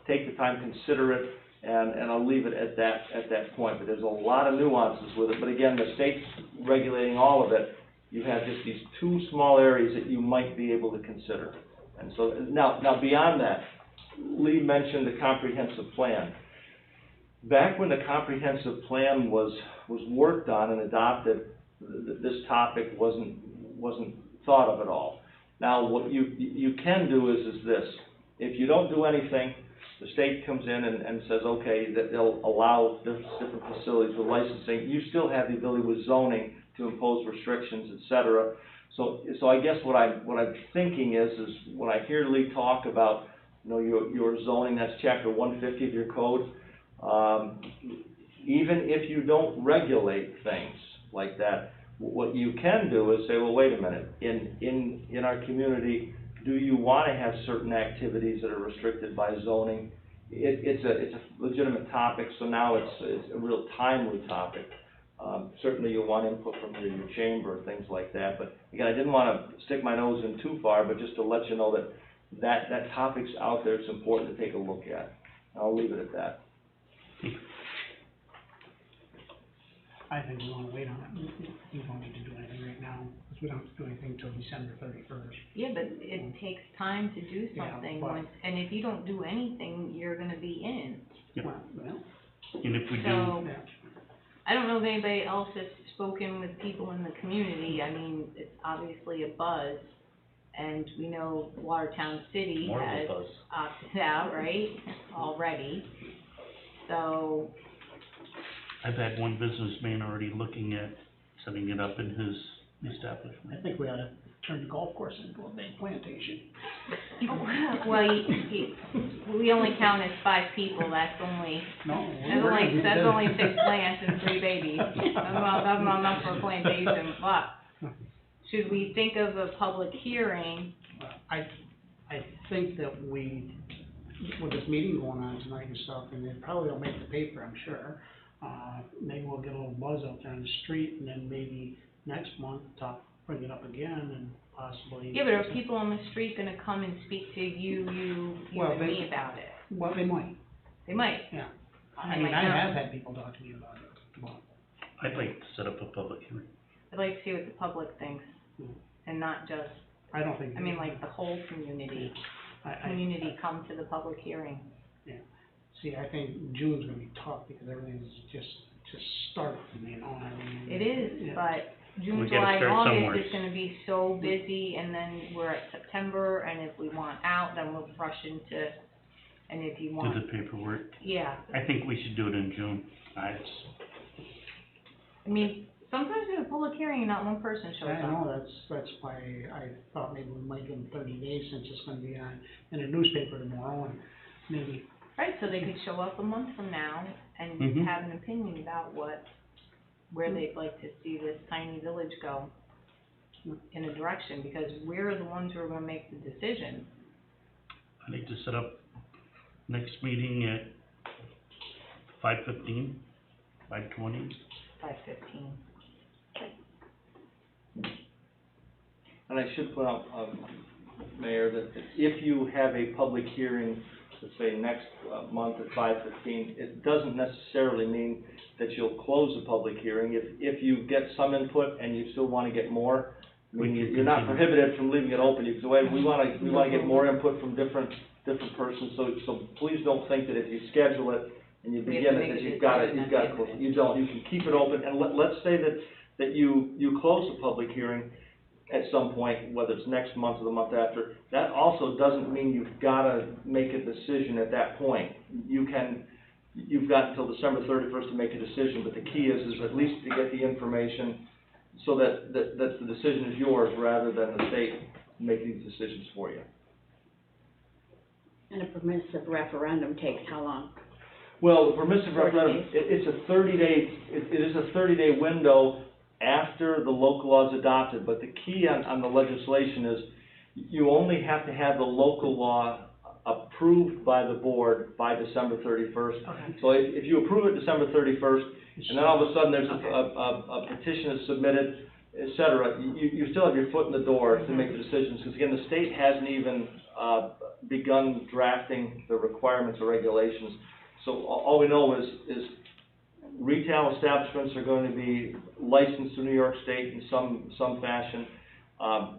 Take the time, consider it, and I'll leave it at that point. But there's a lot of nuances with it. But again, the state's regulating all of it. You have just these two small areas that you might be able to consider. And so now beyond that, Lee mentioned the comprehensive plan. Back when the comprehensive plan was worked on and adopted, this topic wasn't thought of at all. Now, what you can do is this: if you don't do anything, the state comes in and says, okay, that they'll allow different facilities with licensing. You still have the ability with zoning to impose restrictions, et cetera. So I guess what I'm thinking is when I hear Lee talk about, your zoning, that's chapter 150 of your code. Even if you don't regulate things like that, what you can do is say, well, wait a minute, in our community, do you want to have certain activities that are restricted by zoning? It's a legitimate topic, so now it's a real timely topic. Certainly you'll want input from your chamber, things like that, but again, I didn't want to stick my nose in too far, but just to let you know that topic's out there, it's important to take a look at. I'll leave it at that. I think we want to wait on it. We don't need to do anything right now, because we don't have to do anything until December 31st. Yeah, but it takes time to do Yeah, something, but- and if you don't do anything, you're gonna be in. Yep. Well, And if we do, So, yeah. I don't know if anybody else has spoken with people in the community. I mean, it's obviously a buzz, and we know Watertown City more of has a buzz. opted out, right, already. So, I've had one businessman already looking at setting it up in his establishment. I think we ought to turn the golf course into a big plantation. well, we only count as 5 people, that's only, that's only 6 plants and 3 babies. That's not enough for a plantation, but should we think of a public hearing? I think that with this meeting going on tonight and stuff, and it probably will make the paper, I'm sure. Maybe we'll get a little buzz out there on the street, and then maybe next month bring it up again, and possibly. Yeah, but are people on the street gonna come and speak to you and me about it? Well, they might, They might. yeah. They I mean, might I not. have had people talk to me about it, but, I'd like to set up a public hearing. I'd like to see what the public thinks, and not just, I don't think. I mean, like, the whole community. I- Community come to the public hearing. See, I think June's gonna be tough, because everything's just starting, I mean. It is, Yeah. but June, We gotta July, and start somewhere. August is gonna be so busy, and then we're at September, and if we want out, then we'll rush into, and if you Do want, the paperwork. yeah. I think we should do it in June. I mean, sometimes we have a public hearing and not one person shows I up. know, that's why I thought maybe we might give them 30 days, since it's gonna be in a newspaper tomorrow, and maybe. Right, so they could show up a month from now and Mhm. have an opinion about where they'd like to see this tiny village go in a direction, because we're the ones who are gonna make the decision. I need to set up next meeting at 5:15, 5:20. 5:15. And I should point out, Mayor, that if you have a public hearing to say next month at 5:15, it doesn't necessarily mean that you'll close the public hearing. If you get some input and you still want to get more, I mean, you're not prohibited from leaving it open. You can say, "Wait, we want to get more input from different persons." So please don't think that if you schedule it and you begin it, that you've got to close it. You don't. You can keep it open, and let's say that you close the public hearing at some point, whether it's next month or the month after. That also doesn't mean you've got to make a decision at that point. You've got until December 31st to make a decision, but the key is at least to get the information so that the decision is yours rather than the state make these decisions for you. And a permissive referendum takes how long? Well, the permissive 30 referendum, days. it's a 30-day, it is a 30-day window after the local law is adopted, but the key on the legislation is you only have to have the local law approved by the board by December 31st. Okay. So if you approve it December 31st, and then all of a sudden there's a petition is submitted, et cetera, you still have your foot in the door to make the decisions, because again, the state hasn't even begun drafting the requirements or regulations. So all we know is retail establishments are going to be licensed through New York State in some fashion. I'll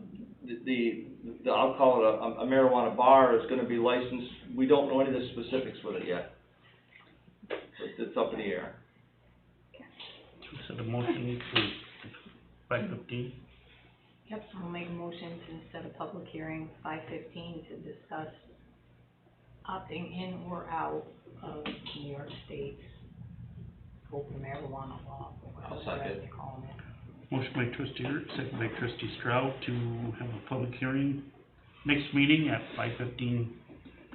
call it a marijuana bar is going to be licensed. We don't know any of the specifics with it yet. It's up in the air. So the motion for 5:15? Yep, I'll make a motion to set a public hearing, 5:15, to discuss opting in or out of New York State's open marijuana law, I'll whatever second. they're calling it. Motion by trustee Hurt, second by trustee Stroud to have a public hearing next meeting at 5:15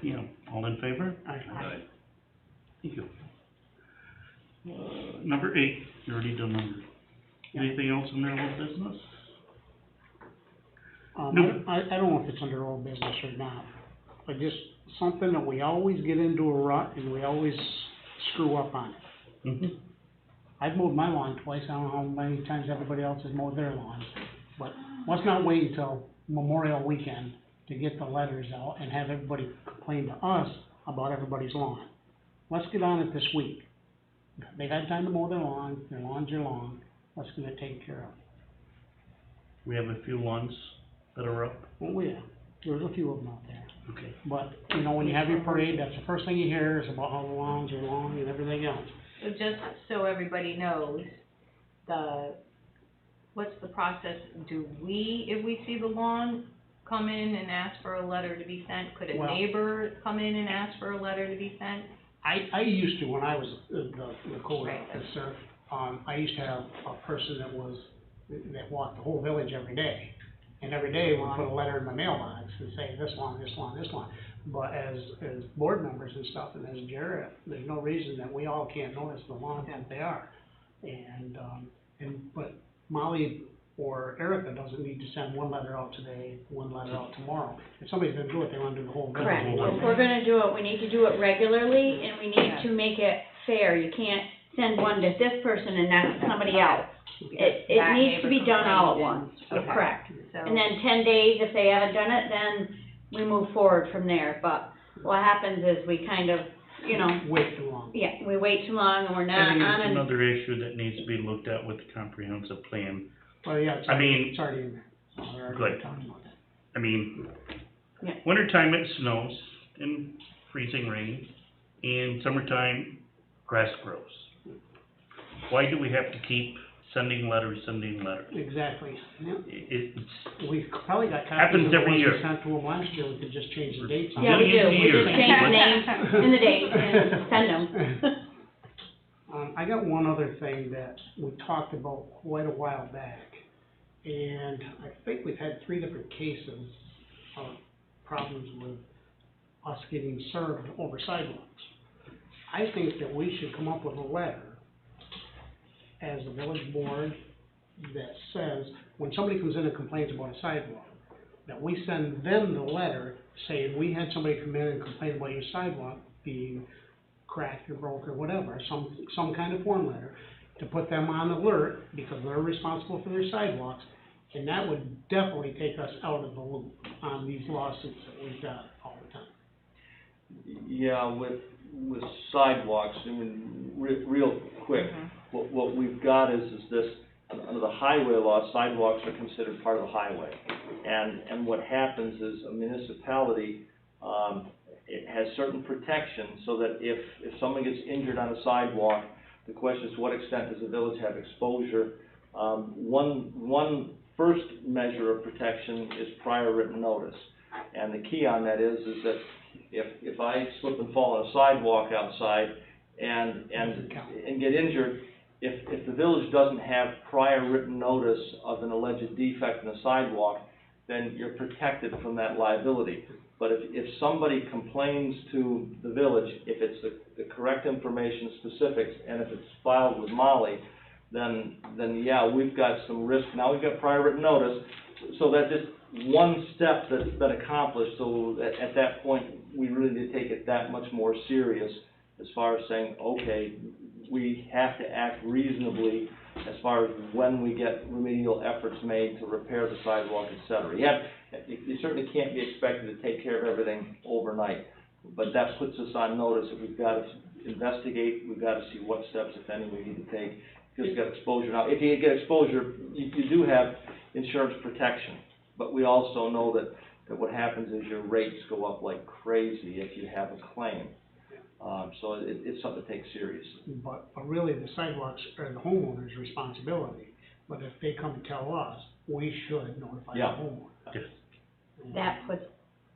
p.m. All in favor? Aye. Thank you. Number 8, you already done number. Anything else in there, old business? No. I don't know if it's under old business or not, but just something that we always get into a rut and we always screw up on it. Mm-hmm. I've mowed my lawn twice, I don't know how many times everybody else has mowed their lawns, but let's not wait until Memorial Weekend to get the letters out and have everybody complain to us about everybody's lawn. Let's get on it this week. They've had time to mow their lawn's your lawn, let's get it taken care of. We have a few lawns that are up. Oh, yeah, there's a few of them out there. Okay. But, you know, when you have your parade, that's the first thing you hear is about how the lawns are long and everything else. So just so everybody knows, what's the process? Do we, if we see the lawn, come in and ask for a letter to be sent? Could a Well- neighbor come in and ask for a letter to be sent? I used to, when I was the code Right. officer, I used to have a person that walked the whole village every day. And every day we put a letter in my mailbox and say, this lawn, this lawn, this lawn. But as board members and stuff, and as Jarrett, there's no reason that we all can't notice the lawns that they are. But Molly or Erica doesn't need to send one letter out today, one letter out tomorrow. If somebody's gonna do it, they wanna do the whole village. Correct. If we're gonna do it, we need to do it regularly, and we need to make it fair. You can't send one to this person and not to somebody else. It That needs to be done all at neighbor once. complained, and- Correct. So, And then 10 days, if they haven't done it, then we move forward from there. But what happens is we kind of, you know, Way too long. yeah, we wait too long and we're I not think on it's an, another issue that needs to be looked at with the comprehensive plan. Well, yeah, it's I already, mean- it's already in there. So they're already Good. talking about that. I mean, Yeah. wintertime it snows and freezing rain, and summertime grass grows. Why do we have to keep sending letters? Exactly, yeah. It's, We've probably got copies Happens of the every ones year. we sent to them last year, we could just change the dates on yeah, we do. Millions of We years. just change the names and the dates and send them. I got one other thing that we talked about quite a while back, and I think we've had 3 different cases of problems with us getting served over sidewalks. I think that we should come up with a letter as a village board that says, when somebody comes in and complains about a sidewalk, that we send them the letter saying, we had somebody come in and complain about your sidewalk being cracked or broke or whatever, some kind of form letter, to put them on alert, because they're responsible for their sidewalks, and that would definitely take us out of the loop on these lawsuits that we've got all the time. Yeah, with sidewalks, I mean, real quick, what we've got is this, under the highway law, sidewalks are considered part of the highway. And what happens is a municipality, it has certain protections so that if someone gets injured on a sidewalk, the question is, to what extent does the village have exposure? One first measure of protection is prior written notice. And the key on that is that if I slip and fall on a sidewalk outside and get injured, if the village doesn't have prior written notice of an alleged defect in the sidewalk, then you're protected from that liability. But if somebody complains to the village, if it's the correct information, specifics, and if it's filed with Molly, then yeah, we've got some risk. Now we've got prior written notice, so that's just one step that's been accomplished. So at that point, we really need to take it that much more serious as far as saying, okay, we have to act reasonably as far as when we get remedial efforts made to repair the sidewalk, et cetera. You certainly can't be expected to take care of everything overnight, but that puts us on notice that we've got to investigate, we've got to see what steps, if any, we need to take, because we've got exposure. Now, if you get exposure, you do have insurance protection, but we also know that what happens is your rates go up like crazy if you have a claim. So it's something to take seriously. But really, the sidewalks are the homeowner's responsibility, but if they come and tell us, we should notify the homeowner. Yes. That puts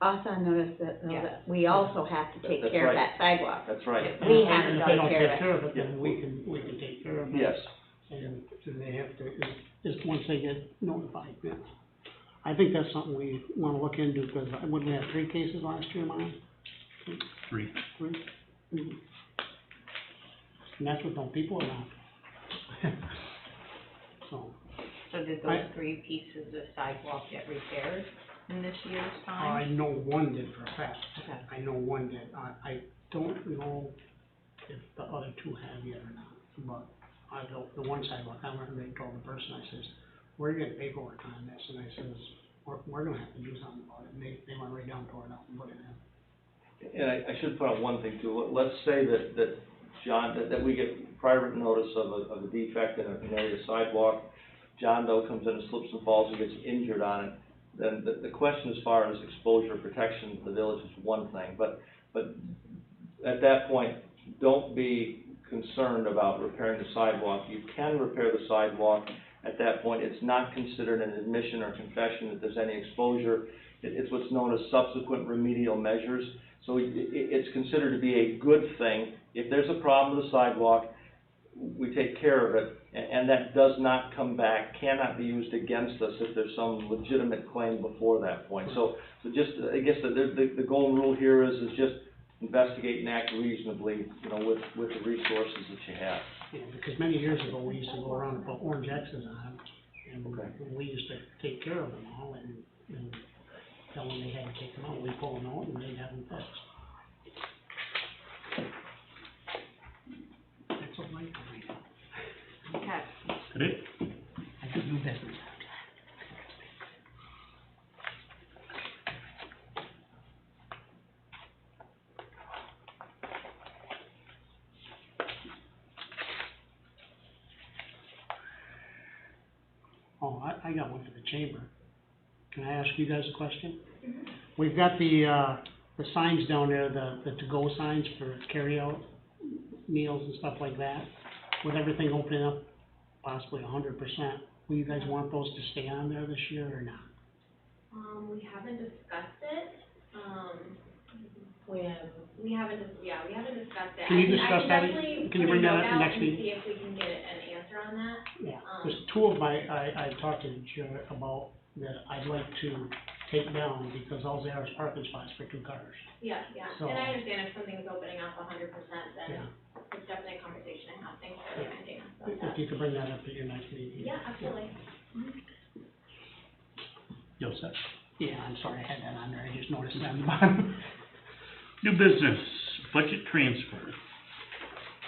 us on notice that, Yeah. that we also have to take That's care of right. that sidewalk. That's right. If we haven't And if they taken don't care take care of of it, then we can take care of it. Yes. And they have to, just once they get notified, yeah. I think that's something we wanna look into, because wouldn't we have 3 cases last year, Mine? 3. 3? Mhm. And that's with no people around. So, So did those 3 pieces of sidewalk get repaired in this year's I time? know one did for a fact. Okay. I know one did. I don't know if the other 2 have yet or not, but I don't, the one sidewalk, I remember they told the person, I says, we're getting paperwork on this, and I says, we're gonna have to do something about it, and they went right down, tore it out, and put it in. And I should put on one thing too. Let's say that John, that we get prior written notice of a defect in an area sidewalk. John Doe comes in and slips and falls and gets injured on it. Then the question as far as exposure protection to the village is one thing, but at that point, don't be concerned about repairing the sidewalk. You can repair the sidewalk. At that point, it's not considered an admission or confession that there's any exposure. It's what's known as subsequent remedial measures. So it's considered to be a good thing. If there's a problem with the sidewalk, we take care of it, and that does not come back, cannot be used against us if there's some legitimate claim before that point. So just, I guess the golden rule here is just investigate and act reasonably, with the resources that you have. Yeah, because many years ago, we used to go around and put orange X's on them, and we used to take care of them all, and tell them they had to take them out, we pull them out, and they'd have them fixed. That's what my company does. Okay. Did it? I do business. Oh, I got one for the chamber. Can I ask you guys a question? We've got the signs down there, the to-go signs for carry-out meals and stuff like that. With everything opening up possibly 100%, will you guys want those to stay on there this year or not? We haven't discussed it, We haven't discussed it. Can you I discuss that? definitely Can you bring that up the next meeting? see if we can get an answer on that. Yeah, there's 2 of my, I talked to Jared about that I'd like to take down, because all they are is parking spots for 2 cars. Yeah, So- and I understand if something's opening up 100%, then Yeah. it's definitely a conversation to have. Thanks for reminding us of If that. you could bring that up at your next meeting. Yeah, absolutely. You all set? Yeah, I'm sorry, I had that on there, I just noticed that on the bottom. New business, budget transfer.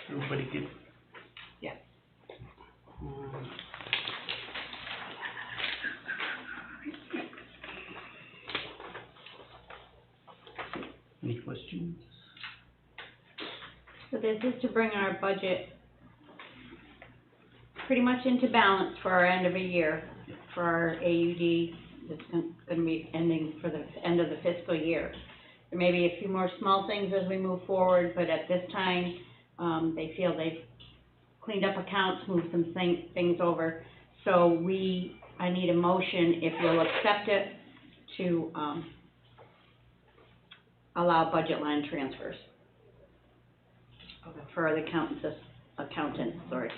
Everybody get, any questions? So this is to bring our budget pretty much into balance for our end of a year, for our AUD that's gonna be ending for the end of the fiscal year. There may be a few more small things as we move forward, but at this time, they feel they've cleaned up accounts, moved some things over. So I need a motion, if you'll accept it, to, allow budget line transfers. For the accountants, sorry.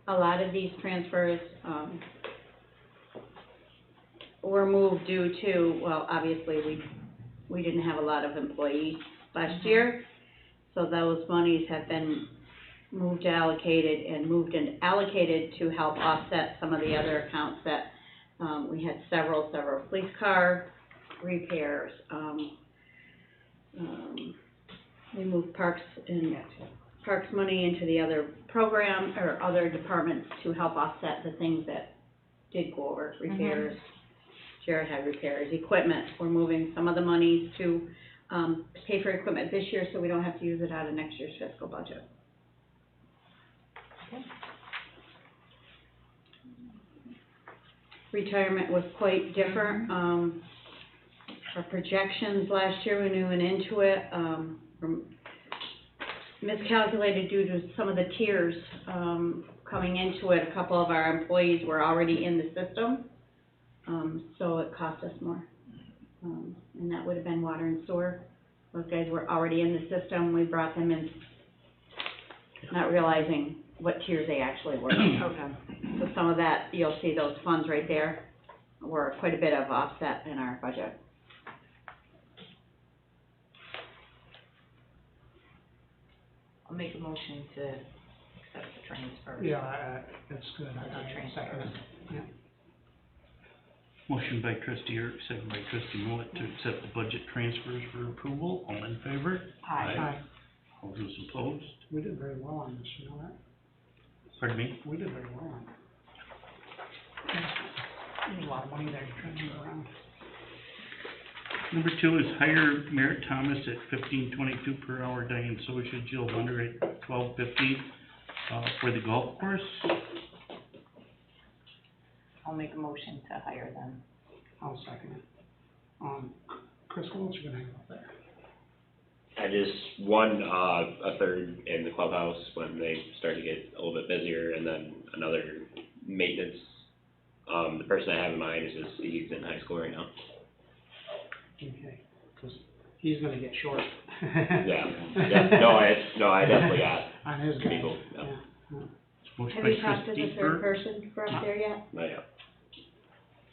A lot of these transfers, were moved due to, well, obviously, we didn't have a lot of employees last year, so those monies have been moved, allocated to help offset some of the other accounts that, we had several police car repairs, we moved parks money into the other program, or other departments to help offset the things that did go over, repairs. Jared had repairs, equipment, we're moving some of the monies to, pay for equipment this year, so we don't have to use it out of next year's fiscal budget. Retirement was quite different, our projections last year, we knew went into it, miscalculated due to some of the tiers, coming into it. A couple of our employees were already in the system, so it cost us more. And that would have been water and sewer. Those guys were already in the system, we brought them in, not realizing what tiers they actually were. Okay. So some of that, you'll see those funds right there, were quite a bit of offset in our budget. I'll make a motion to accept the transfer. Yeah, that's good. Budget I transfer. second it. Yeah. Motion by trustee Eric, second by trustee Millett to accept the budget transfers for approval. All in favor? Aye. All those opposed? We did very well on this, you know that? Pardon me? We did very well on it. There's a lot of money there trying to move around. Number 2 is hire Merritt Thomas at $15.22 per hour, Diane Socia, Jill Wonder at $12.50, for the golf course. I'll make a motion to hire them. I'll second it. Chris, what else you gonna hang up there? I just won, a third in the clubhouse when they started to get a little bit busier, and then another maintenance. The person I have in mind is he's in high school right now. Okay, 'cause he's gonna get short. Yeah, no, I definitely got On his guy. people, yeah. Yeah. Motion Have by you talked to trustee the third Burke. person for up there yet? Not yet,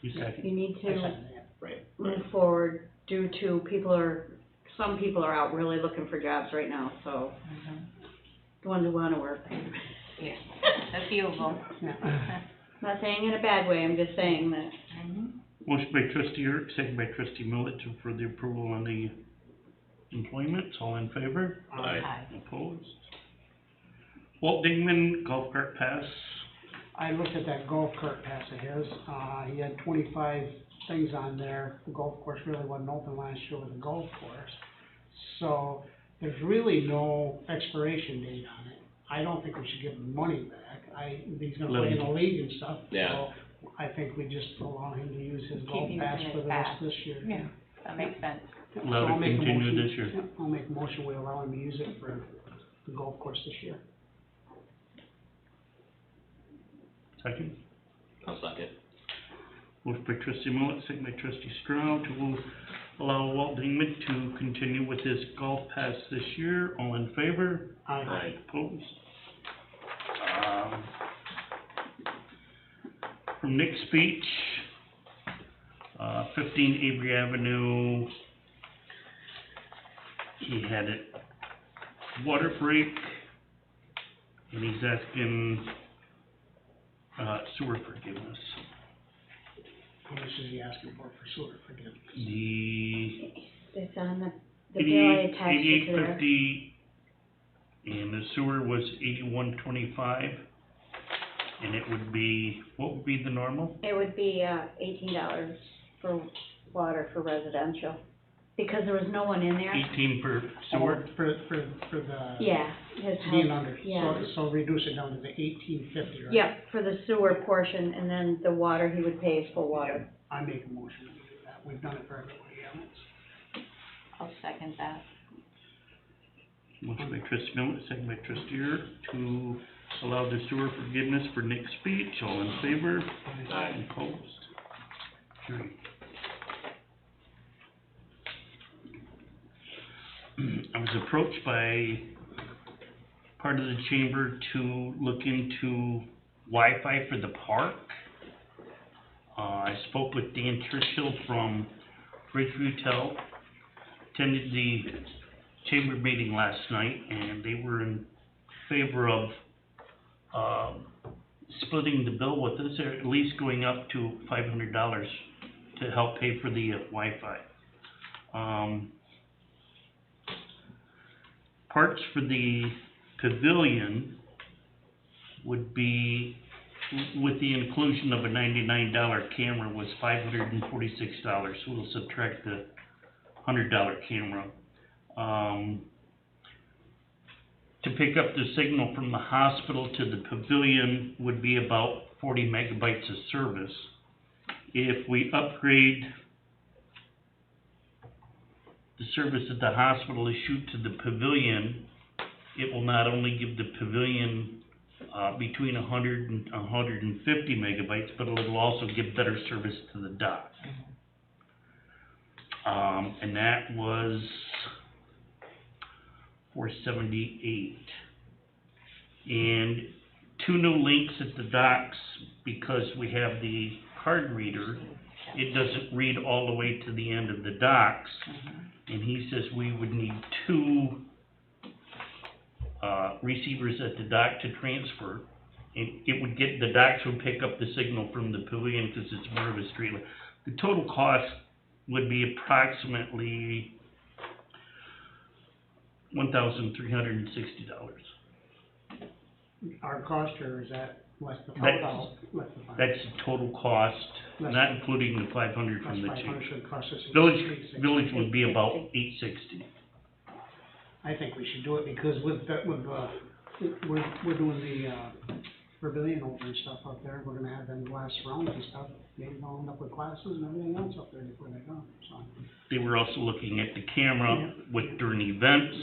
You second. You need I to second that. right. move forward due to some people are out really looking for jobs right now, so the ones who wanna work. Yeah, a few of them. Yeah. Not saying in a bad way, I'm just saying that. Motion by trustee Eric, second by trustee Millett for the approval on the employments. All in favor? Aye. Opposed? Walt Dingman, golf cart pass. I looked at that golf cart pass of his, he had 25 things on there. The golf course really wasn't open last year with the golf course. So, there's really no expiration date on it. I don't think we should give him money back. He's gonna play in the league and stuff. Yeah. So, I think we just allow him to use his Keep golf using pass his for the pass. rest of this year. Yeah, that makes sense. So Allowed to I'll make a continue motion- this year. yeah, I'll make a motion, we allow him to use it for the golf course this year. Second. I'll second. Motion by trustee Millett, second by trustee Stroud to allow Walt Dingman to continue with his golf pass this year. All in favor? Aye. Opposed? From Nick's speech, 15 Avery Avenue, he had a water break, and he's asking, sewer forgiveness. How much is he asking for sewer forgiveness? It's on the bill I attached it to there. $88.50, and the sewer was $81.25, and it would be, what would be the normal? It would be, $18 for water for residential. because there was no one in there. 18 for sewer? For the. Yeah, his Being house, under, yeah. so reduce it down to the 1850, right? Yep, for the sewer portion, and then the water, he would pay us for water. I make a motion to do that, we've done it for everybody else. I'll second that. Motion by trustee Miller, second by trustee Erb, to allow the sewer forgiveness for Nick's speech. All in favor? Aye. Opposed? Carried. I was approached by part of the chamber to look into Wi-Fi for the park. I spoke with Dan Churchill from Ridgeview Tel, attended the chamber meeting last night, and they were in favor of, splitting the bill with us, or at least going up to $500 to help pay for the Wi-Fi. Parts for the pavilion would be, with the inclusion of a $99 camera, was $546, so we'll subtract the $100 camera. To pick up the signal from the hospital to the pavilion would be about 40 megabytes of service. If we upgrade the service that the hospital issued to the pavilion, it will not only give the pavilion between 100 and 150 megabytes, but it'll also give better service to the dock. And that was $478. And 2 new links at the docks, because we have the card reader, it doesn't read all the way to the end of the docks. And he says we would need 2 receivers at the dock to transfer. It would get, the docks would pick up the signal from the pavilion because it's more of a street. The total cost would be approximately $1,360. Our cost, or is that less than That's- $5? Less than $5. That's the total cost, Less not than- including the 500 from the Plus chamber. 500 should cost us Village would be about $860. $860. I think we should do it, because with we're doing the, pavilion over and stuff up there, we're gonna have them glass rounds and stuff, maybe they'll end up with glasses and everything else up there before they go, so. They were also looking at the camera with, during events,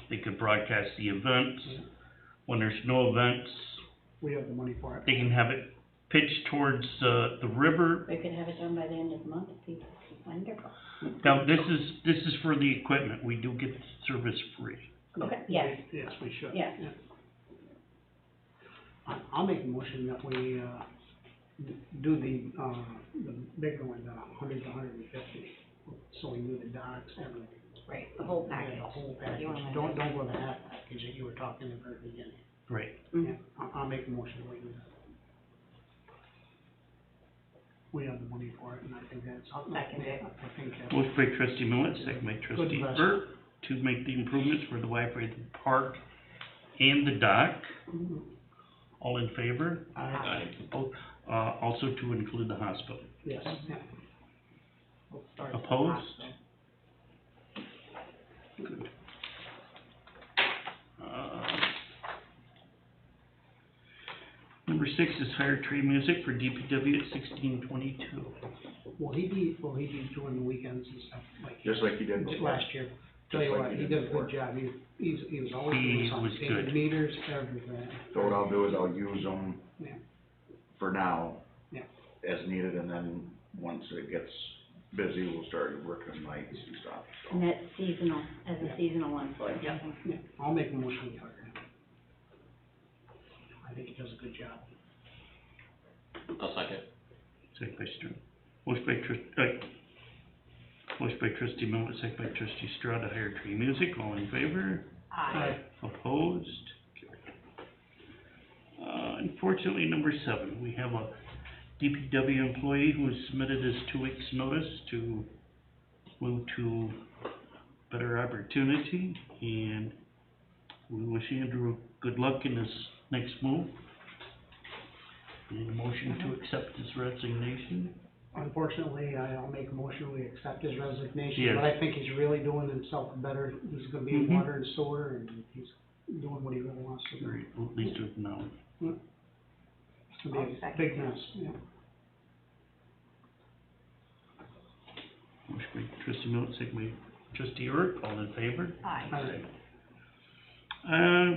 they could broadcast the events. Yeah. When there's no events, We have the money for it. they can have it pitched towards, the river. We could have it done by the end of the month, it'd be wonderful. Now, this is for the equipment, we do get the service free. Okay, yes. Yes, we should. Yeah. I'll make a motion that we, do the bigger one, 100 to 150, so we do the docks, everything. Right, the whole package. Yeah, the whole package, You wanna- don't go the half package that you were talking in the very beginning. Great. Yeah, I'll make a motion that we do that. We have the money for it, and I think that's. Second it. I think that's. Motion by trustee Millet, second by trustee investment. Burt, to make the improvements for the Wi-Fi at the park and the dock. All in favor? Aye. Also to include the hospital. Yes, yeah. We'll start with the Opposed? hospital. Good. Number 6 is hire tree music for DPW at 1622. Will he be doing the weekends and stuff like? Just like he did before. Last year. Tell you Just like what, he he did did a before. good job, he was always He doing something, was good. taking meters, everything. So what I'll do is I'll use them Yeah. for now. Yeah. As needed, and then once it gets busy, we'll start working nights and stuff, so. And that's seasonal, as a seasonal employee. Yeah, I'll make a motion to hire him. I think he does a good job. I'll second. Second by Stern. Motion by trustee Millet, second by trustee Straw to hire tree music. All in favor? Aye. Opposed? Carried. Unfortunately, number 7, we have a DPW employee who has submitted his 2 weeks' notice to move to better opportunity, and we wish Andrew good luck in his next move. Need a motion to accept his resignation. Unfortunately, I'll make a motion, we accept his resignation, Yes. but I think he's really doing himself better. He's gonna be in Mhm. water and sewer, and he's doing what he really wants to do. Very, at least with knowledge. It's gonna I'll be a second big that. mess, yeah. Motion by trustee Millet, second by trustee Erb, all in favor? Aye.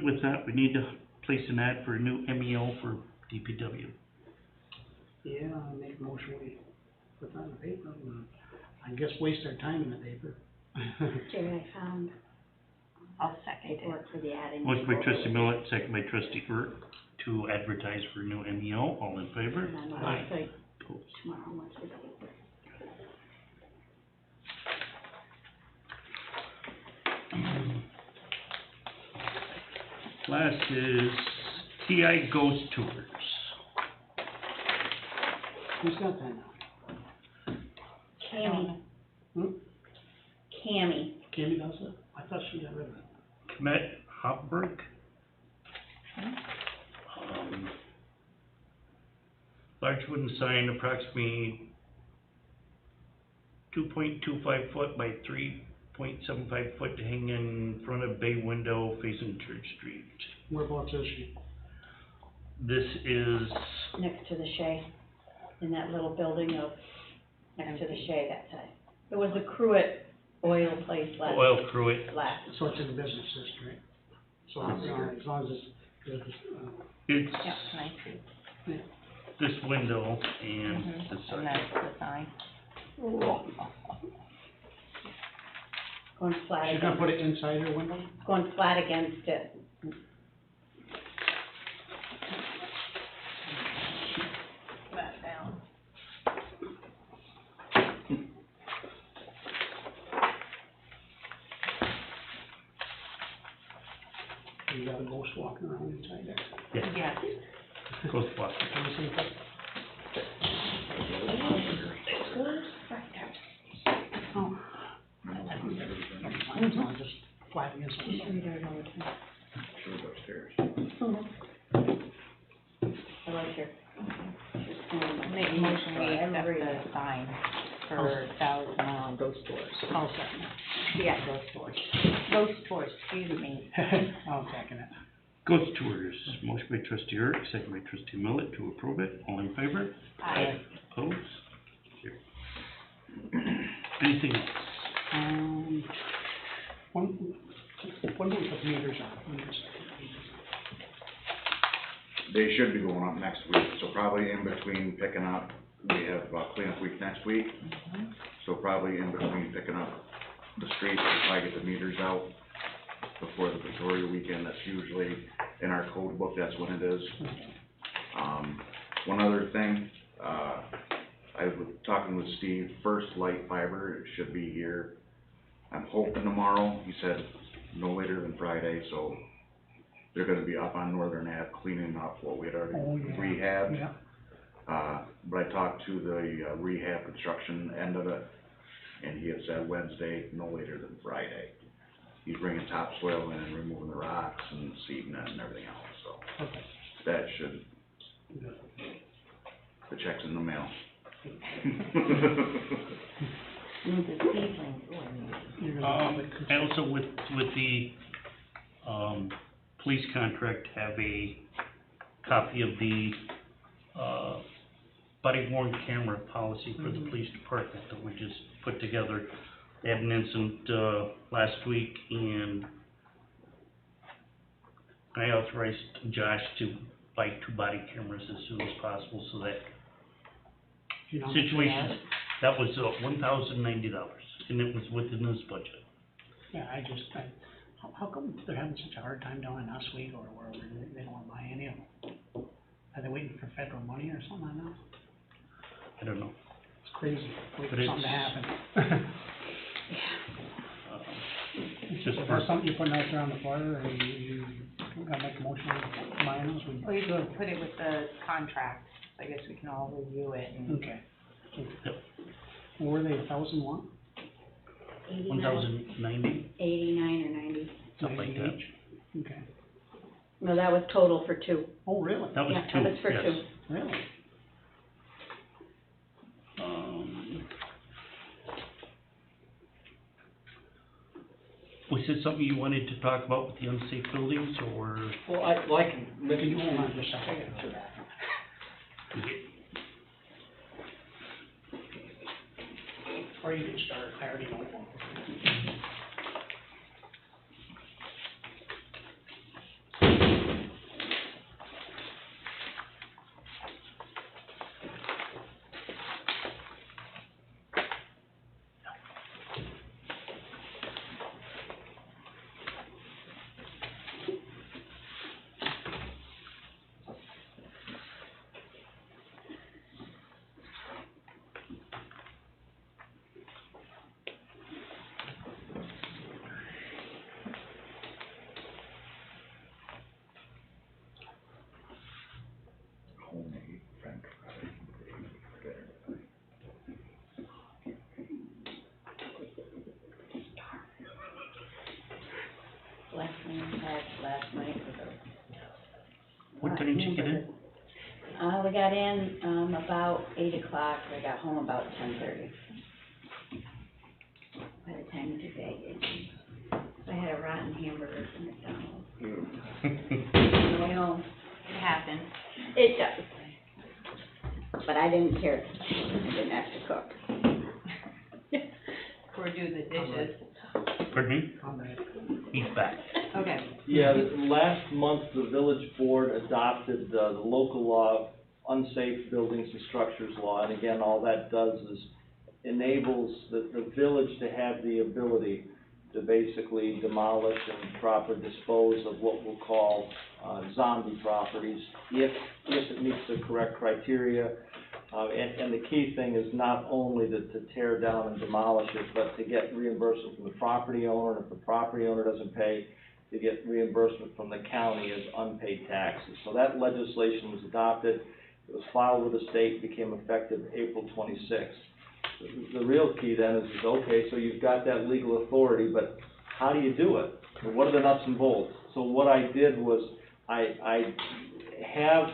With that, we need to place an ad for a new MEO for DPW. Yeah, I'll make a motion, we put that in the paper, and I guess waste our time in the paper. Jerry, I found I'll second it. paperwork for the adding. Motion by trustee Millet, second by trustee Erb, to advertise for a new MEO, all in favor? And on the Aye. website Opposed? tomorrow, once we get it. Last is TI Ghost Tours. Who's got that now? Cammy. Hmm? Cammy. Cammy does it? I thought she got rid of it. Kmet Hopberg. Large wooden sign approximately 2.25 foot by 3.75 foot to hang in front of bay window facing Church Street. Whereabouts is she? This is, Next to the Shea, in that little building of, next to the Shea that side. It was the Cruet oil place last. Oil Cruet. Last. So it's in the business district. So, as long as it's, It's Yeah, can I see? this window and Mhm. this And side. that's the sign. Going flat she's gonna against, put it inside her window? going flat against it. That down. You got a ghost walking around inside there. Yeah, Yes. Ghost Walker. Can you see that? Oh. I'll just flat against Just it. read it all the time. Sure, upstairs. I like your. Make a motion, we I accept agree. the sign for Thousand Ghost Tours. I'll second it. Yeah. Ghost Tours. Ghost Tours, excuse me. I'll second it. Ghost Tours, motion by trustee Erb, second by trustee Millet to approve it, all in favor? Aye. Opposed? Carried. Anything else? When do we put meters on? They should be going up next week, so probably in between picking up, we have cleanup week next week. So probably in between picking up the streets, if I get the meters out before the Victoria weekend, that's usually in our code book, that's when it is. One other thing, I was talking with Steve, First Light Fiber, it should be here. I'm hoping tomorrow, he said no later than Friday, so they're gonna be up on Northern Ave cleaning up what we had already rehabbed. Yeah. But I talked to the rehab construction end of it, and he had said Wednesday, no later than Friday. He's bringing topsoil in and removing the rocks and seeding it and everything else, so Okay. that should, the check's in the mail. Move the seedlings, You're gonna have it- I also with the, police contract have a copy of the, body worn camera policy for the police department that we just put together. They had an incident, last week, and I authorized Josh to buy 2 body cameras as soon as possible, so that you know, situation, that was $1,090, and it was within his budget. Yeah, how come they're having such a hard time down in Oswego or wherever, they don't wanna buy any of them? Are they waiting for federal money or something like that? I don't know. It's crazy, waiting But for something to happen. It's just If for, there's something you're putting out there on the flyer, or you gotta make a motion to mine those, Or you can put it with the contract, so I guess we can all review it and. okay. Yep. Were they 1,001? 1,090, 89 or 90. something like that. Okay. No, that was total for 2. Oh, really? That was Yeah, 2, that was for yes. 2. Really? Was this something you wanted to talk about with the unsafe buildings, or? Well, I can, Can you hold on just a second? Or you can start, I already know. Homemade French fries. Last night was What time did you get in? we got in, about 8 o'clock, I got home about 10:30. By the time we took that, I had a rotten hamburger from McDonald's. On the way home. It happens. It does. But I didn't care, I didn't have to cook. Or do the dishes. Pardon me? I'm back. He's back. Okay. Yeah, last month, the village board adopted the local law, unsafe buildings and structures law, and again, all that does is enables the village to have the ability to basically demolish and proper dispose of what we'll call, zombie properties, if it meets the correct criteria. And the key thing is not only to tear down and demolish it, but to get reimbursement from the property owner, and if the property owner doesn't pay, to get reimbursement from the county as unpaid taxes. So that legislation was adopted, it was filed with the state, became effective April 26th. The real key then is okay, so you've got that legal authority, but how do you do it? And what are the nuts and bolts? So what I did was, I have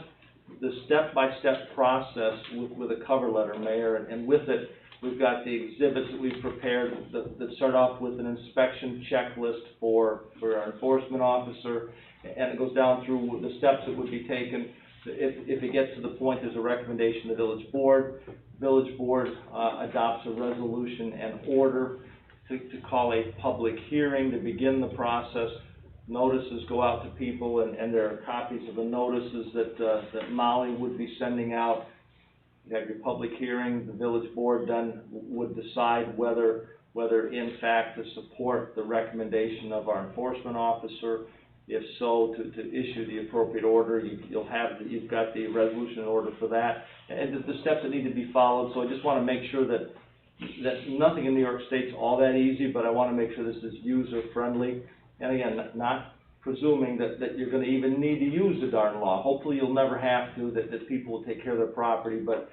the step-by-step process with a cover letter, Mayor, and with it, we've got the exhibits that we've prepared that start off with an inspection checklist for our enforcement officer, and it goes down through the steps that would be taken. If it gets to the point, there's a recommendation to the village board. Village board adopts a resolution and order to call a public hearing to begin the process. Notices go out to people, and there are copies of the notices that Molly would be sending out. You have your public hearing, the village board then would decide whether in fact to support the recommendation of our enforcement officer. If so, to issue the appropriate order. You've got the resolution and order for that, and the steps that need to be followed. So I just want to make sure that nothing in New York State's all that easy, but I want to make sure this is user-friendly. And again, not presuming that you're going to even need to use the darn law. Hopefully you'll never have to, that people will take care of their property, but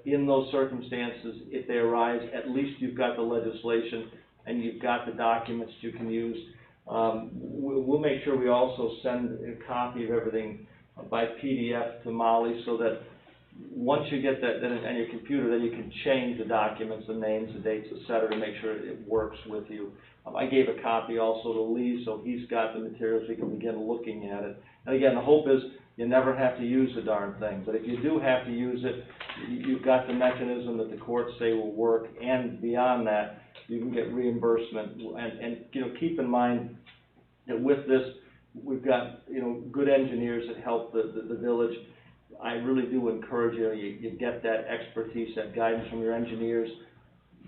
in those circumstances, if they arise, at least you've got the legislation and you've got the documents you can use. We'll make sure we also send a copy of everything by PDF to Molly, so that once you get that on your computer, then you can change the documents, the names, the dates, et cetera, to make sure it works with you. I gave a copy also to Lee, so he's got the materials, we can begin looking at it. And again, the hope is you never have to use the darn thing, but if you do have to use it, you've got the mechanism that the courts say will work, and beyond that, you can get reimbursement. And keep in mind that with this, we've got, good engineers that help the village. I really do encourage you get that expertise, that guidance from your engineers.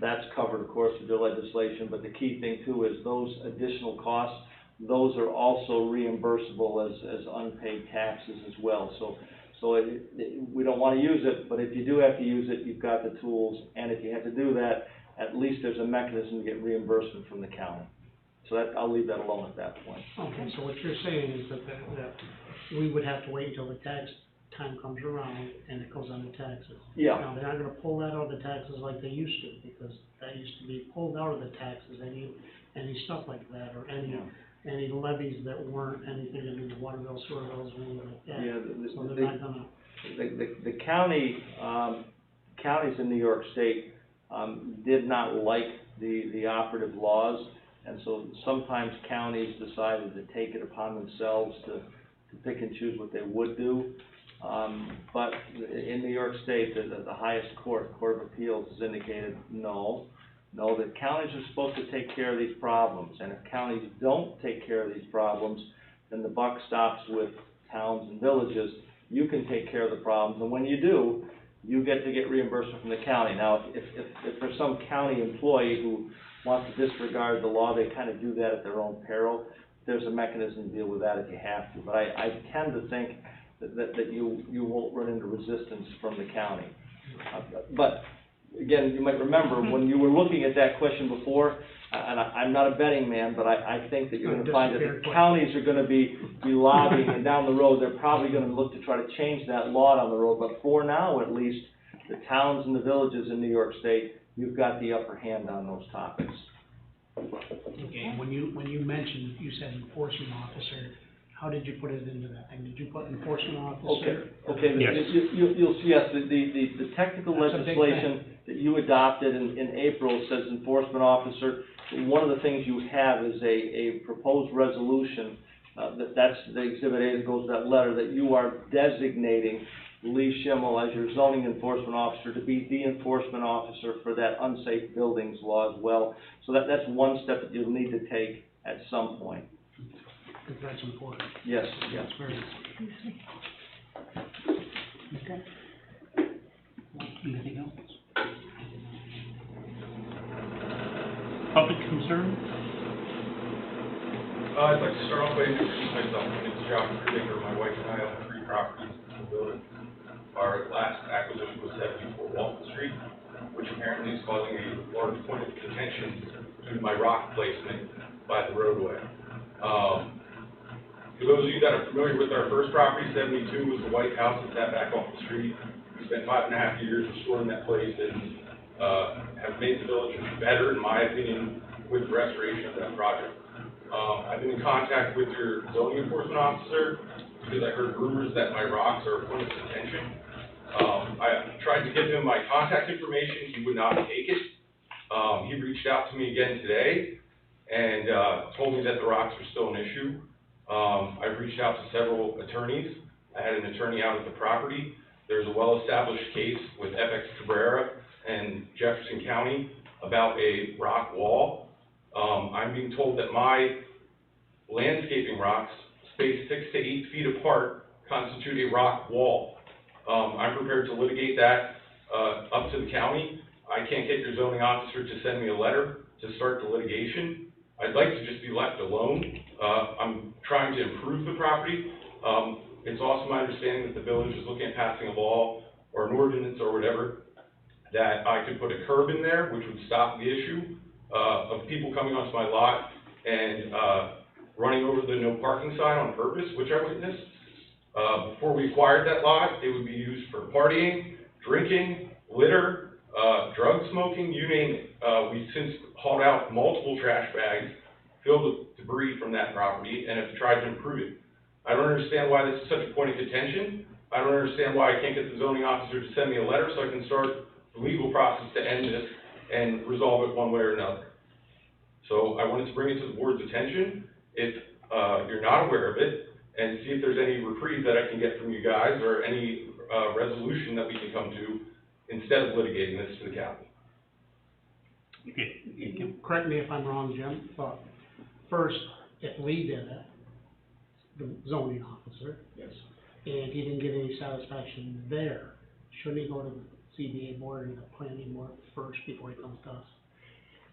That's covered, of course, with your legislation, but the key thing too is those additional costs, those are also reimbursable as unpaid taxes as well. So we don't want to use it, but if you do have to use it, you've got the tools, and if you have to do that, at least there's a mechanism to get reimbursement from the county. So I'll leave that alone at that point. Okay, so what you're saying is that we would have to wait until the tax time comes around and it goes on the taxes. Yeah. Now, they're not gonna pull that out of the taxes like they used to, because that used to be pulled out of the taxes, any stuff like that, or any levies that weren't anything to do with water bills, sewer bills, or anything like that. Yeah, So they're not gonna, the county, counties in New York State, did not like the operative laws. And so sometimes counties decided to take it upon themselves to pick and choose what they would do. But in New York State, the highest court, Court of Appeals, has indicated no, that counties are supposed to take care of these problems. And if counties don't take care of these problems, then the buck stops with towns and villages. You can take care of the problems, and when you do, you get to get reimbursement from the county. Now, if there's some county employee who wants to disregard the law, they kind of do that at their own peril. There's a mechanism to deal with that if you have to. But I tend to think that you won't run into resistance from the county. But again, you might remember when you were looking at that question before, and I'm not a betting man, but I think that you're gonna find that the counties are gonna be lobbying, and down the road, they're probably gonna look to try to change that law down the road. But for now, at least, the towns and the villages in New York State, you've got the upper hand on those topics. Okay, when you mentioned, you said enforcement officer, how did you put it into that thing? Did you put enforcement officer? Okay, Yes. you'll see, yes, the technical That's a big legislation that you adopted in April says enforcement officer. One of the things you have is a proposed resolution, that's the exhibit A that goes with that letter, that you are designating Lee Schimmel as your zoning enforcement officer to be the enforcement officer for that unsafe buildings law as well. So that's one step that you'll need to take at some point. Because that's important. Yes, yes. That's very. Okay. Anything else? Public concern? I'd like to start off by introducing myself. My name is John Krueger. My wife and I own 3 properties in the building. Our last acquisition was 74 Walton Street, which apparently is causing a large point of contention due to my rock placement by the roadway. For those of you that are familiar with our first property, 72 was the White House that sat back off the street. We spent 5.5 years restoring that place and have made the village better, in my opinion, with the restoration of that project. I've been in contact with your zoning enforcement officer because I heard rumors that my rocks are a point of contention. I tried to give him my contact information. He would not take it. He reached out to me again today and told me that the rocks are still an issue. I've reached out to several attorneys. I had an attorney out at the property. There's a well-established case with FX Cabrera and Jefferson County about a rock wall. I'm being told that my landscaping rocks, spaced 6 to 8 feet apart, constitute a rock wall. I'm prepared to litigate that up to the county. I can't get your zoning officer to send me a letter to start the litigation. I'd like to just be left alone. I'm trying to improve the property. It's also my understanding that the village is looking at passing a law or an ordinance or whatever that I could put a curb in there, which would stop the issue of people coming onto my lot and running over the no parking sign on purpose, which I witnessed. Before we acquired that lot, it would be used for partying, drinking, litter, drug smoking, you name it. We've since hauled out multiple trash bags filled with debris from that property and have tried to improve it. I don't understand why this is such a point of contention. I don't understand why I can't get the zoning officer to send me a letter so I can start the legal process to end this and resolve it one way or another. So I wanted to bring it to the board's attention, if you're not aware of it, and see if there's any reprieve that I can get from you guys or any resolution that we can come to instead of litigating this to the county. Okay. Correct me if I'm wrong, Jim, but first, if Lee did it, the zoning officer, Yes. and he didn't get any satisfaction there, shouldn't he go to the CBA board and the planning board first before he comes to us?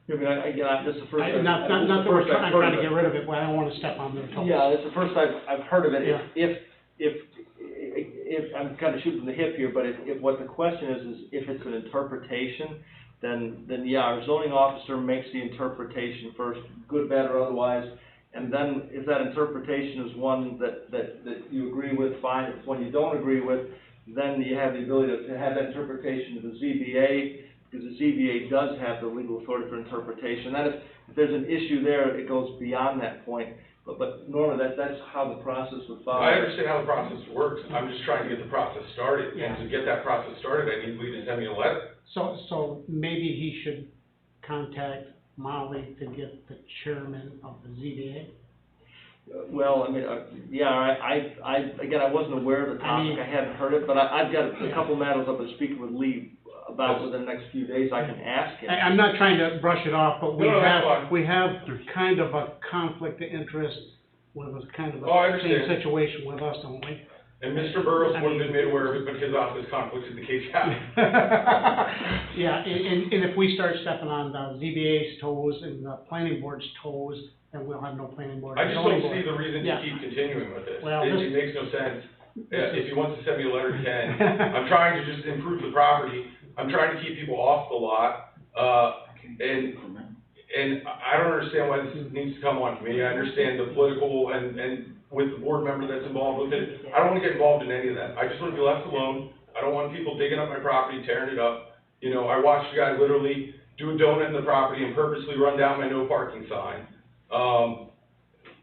I mean, again, this is the first. Not that we're I'm trying to get rid of it, but I don't wanna step on their toes. Yeah, it's the first I've heard of it. Yeah. If I'm kind of shooting from the hip here, but if what the question is if it's an interpretation, then yeah, our zoning officer makes the interpretation first, good, bad, or otherwise. And then if that interpretation is one that you agree with, fine. If it's one you don't agree with, then you have the ability to have that interpretation to the ZBA, because the ZBA does have the legal authority for interpretation. That if there's an issue there, it goes beyond that point. But normally that's how the process would follow. I understand how the process works. I'm just trying to get the process started. Yeah. And to get that process started, I need Lee to send me a letter. So maybe he should contact Molly to get the chairman of the ZBA? Well, I mean, again, I wasn't aware of the topic, I hadn't heard it, but I've got a couple matters I've been speaking with Lee about within the next few days, I can ask him. I'm not trying to brush it off, but No, that's fine. we have kind of a conflict of interest with a kind of Oh, I a same understand. situation with us, don't we? And Mr. Burrows would have been made aware of it, but his office conflicts in the case happened. Yeah, and if we start stepping on the ZBA's toes and the planning board's toes, then we'll have no planning board. I just zoning don't board. see the reason to Yeah. keep continuing with this. Well, It makes no sense. If he wants to send me a letter, he can. I'm trying to just improve the property. I'm trying to keep people off the lot. And I don't understand why this needs to come on to me. I understand the political and with the board member that's involved with it. I don't want to get involved in any of that. I just want to be left alone. I don't want people digging up my property, tearing it up. You know, I watched a guy literally do a donut in the property and purposely run down my no parking sign.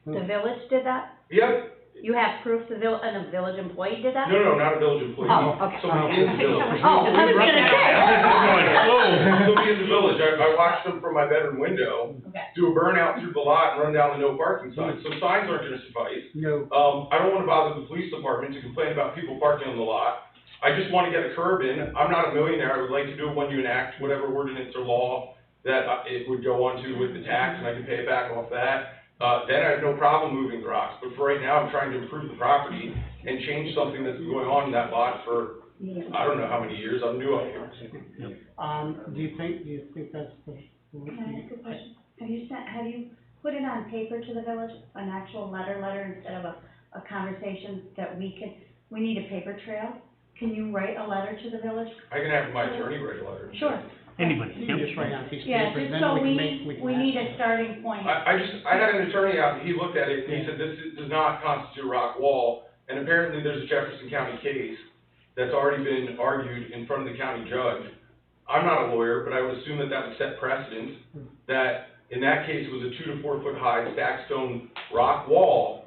The village did that? Yep. You have proof a village employee did that? No, not a village employee. Oh, okay. Somebody in the village. Oh, I was gonna say. Somebody in the village, I watched them from my bedroom window, Okay. do a burnout through the lot and run down the no parking sign, so signs aren't gonna suffice. No. I don't wanna bother the police department to complain about people parking on the lot. I just wanna get a curb in, I'm not a millionaire, I would like to do it when you enact whatever ordinance or law that it would go onto with the tax, and I can pay it back off that. Then I have no problem moving the rocks, but for right now, I'm trying to improve the property and change something that's been going on in that lot for, I don't know how many years, I'm new out here. Do you think that's the? Can I ask a question? Have you put it on paper to the village, an actual letter instead of a conversation that we need a paper trail? Can you write a letter to the village? I can have my attorney write a letter. Sure. Anybody, You yep. can just write on a piece of Yeah, paper, just then so we can make. we need a starting point. I had an attorney out, he looked at it, and he said, this does not constitute a rock wall, and apparently there's a Jefferson County case that's already been argued in front of the county judge. I'm not a lawyer, but I would assume that that would set precedent, that in that case was a 2 to 4 foot high stacked stone rock wall,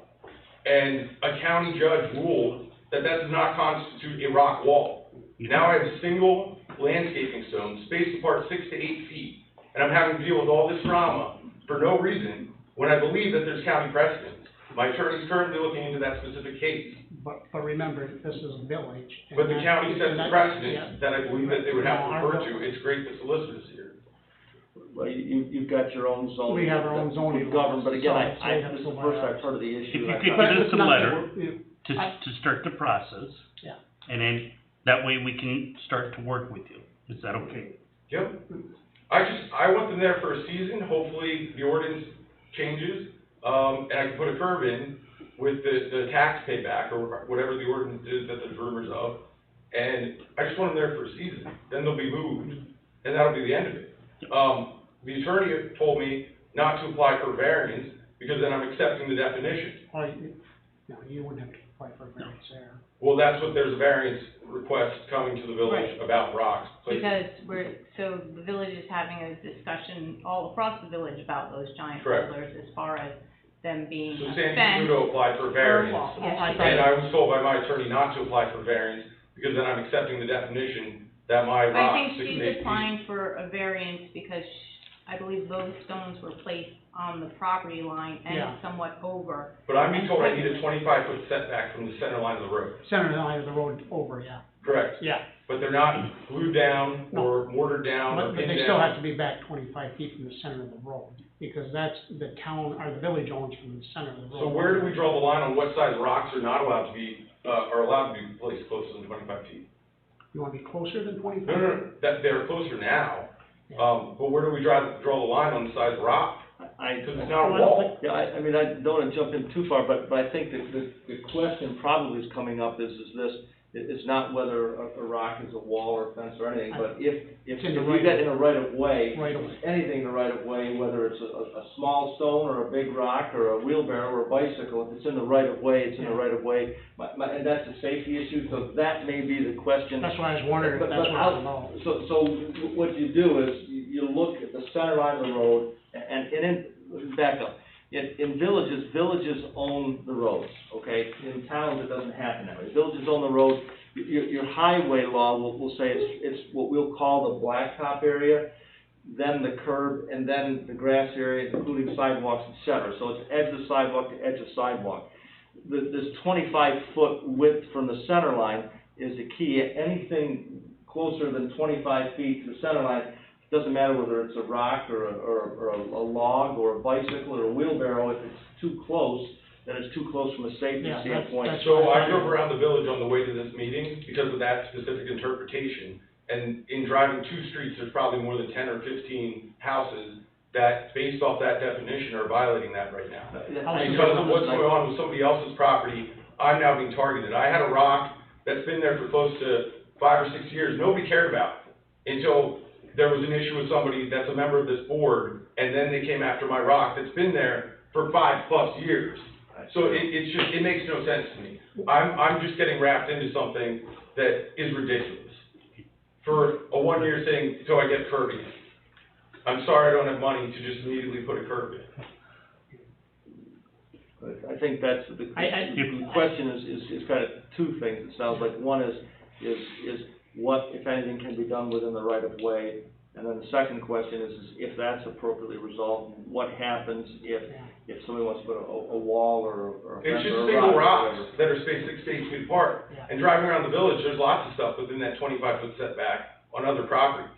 and a county judge ruled that that does not constitute a rock wall. Now I have single landscaping stones spaced apart 6 to 8 feet, and I'm having to deal with all this drama for no reason when I believe that there's county precedent. My attorney's currently looking into that specific case. But remember, this is a village. and But the that- county sets and the that- precedent yeah. that I believe that they would have to No, our refer vil- to. It's great the solicitor's here. Well, you've got your own zoning. We have our own that zoning you govern, but again, laws, so we have this is to the go first by I've heard of the issue. If you I could thought- get us it's a not letter that we're- to start the process, Yeah. and then that way we can start to work with you. Is that okay? Yep. I want them there for a season. Hopefully the ordinance changes, and I can put a curb in with the tax payback or whatever the ordinance is that there's rumors of. And I just want them there for a season. Then they'll be moved, and that'll be the end of it. The attorney told me not to apply for variance because then I'm accepting the definition. No, you wouldn't have to apply for a variance there. Well, that's what, there's a variance request coming to the village Right. about rocks. Because so the village is having a discussion all across the village about those giant Correct. boulders as far as them being So a Sandy fence Caputo applied for a or variance. wall. Yes, I she thought- And did. I was told by my attorney not to apply for variance, because then I'm accepting the definition that my I rocks, think 6 to 8 she's feet. applying for a variance because I believe those stones were placed on the property line Yeah. and somewhat over. But I'm being told I need a 25-foot setback from the center line of the road. Center line of the road over, yeah. Correct. Yeah, But they're not glued down or mortared down or but pinned they still have down. to be back 25 feet from the center of the road, because that's the town, or the village owns from the center of the road. So where do we draw the line on what size rocks are not allowed to be, are allowed to be placed closer than 25 feet? You wanna be closer than 25? No, that, they're closer now. But where do we draw the line on the size of rock? Because it's not a wall. Yeah, I mean, I don't wanna jump in too far, but I think that the question probably is coming up is this, it's not whether a rock is a wall or a fence or anything, but if It's in the you get in a right of way, Right away. anything in the right of way, whether it's a small stone or a big rock or a wheelbarrow or a bicycle, if it's in the right of way, it's in the right of way. And that's a safety issue, so that may be the question. That's why I was wondering if But- that's but what I'll- it's about. So what you do is, you look at the center line of the road, and back up. In villages own the roads, okay? In towns, it doesn't happen that way. Villages own the road. Your highway law will say it's what we'll call the blacktop area. then the curb, and then the grass area, including sidewalks, et cetera. So it's edge of sidewalk to edge of sidewalk. This 25-foot width from the center line is the key. Anything closer than 25 feet to the center line, doesn't matter whether it's a rock or a log or a bicycle or a wheelbarrow, if it's too close, then it's too close from a safety Yeah, standpoint. So I drove around the village on the way to this meeting because of that specific interpretation. And in driving 2 streets, there's probably more than 10 or 15 houses that, based off that definition, are violating that right now. Because of what's going on with somebody else's property, I'm now being targeted. I had a rock that's been there for close to 5 or 6 years. Nobody cared about it until there was an issue with somebody that's a member of this board, and then they came after my rock that's been there for 5+ years. So it makes no sense to me. I'm just getting wrapped into something that is ridiculous. For a 1-year thing, so I get curbing. I'm sorry I don't have money to just immediately put a curb in. I think that's, the question is kind of 2 things, it sounds like. One is what, if anything, can be done within the right of way? And then the second question is if that's appropriately resolved, what happens if somebody wants to put a wall or a fence It's just or a single rock rocks that are spaced 6 to 8 feet apart. And driving around the village, there's lots of stuff within that 25-foot setback on other properties.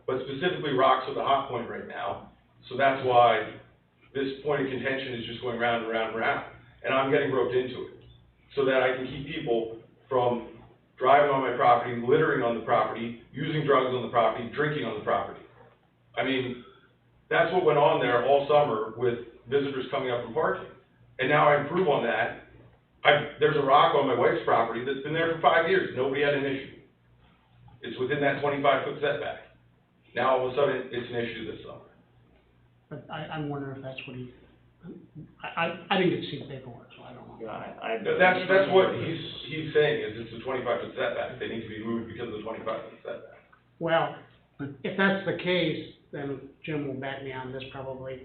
But specifically rocks are the hot point right now. So that's why this point of contention is just going round and round and round. And I'm getting roped into it so that I can keep people from driving on my property, littering on the property, using drugs on the property, drinking on the property. I mean, that's what went on there all summer with visitors coming up and parking. And now I improve on that. There's a rock on my wife's property that's been there for 5 years. Nobody had an issue. It's within that 25-foot setback. Now all of a sudden, it's an issue this summer. But I'm wondering if that's what he, I didn't get to see the paperwork, so I don't know. Yeah, That's what he's saying, is it's a 25-foot setback. They need to be moved because of the 25-foot setback. Well, if that's the case, then Jim will back me on this probably.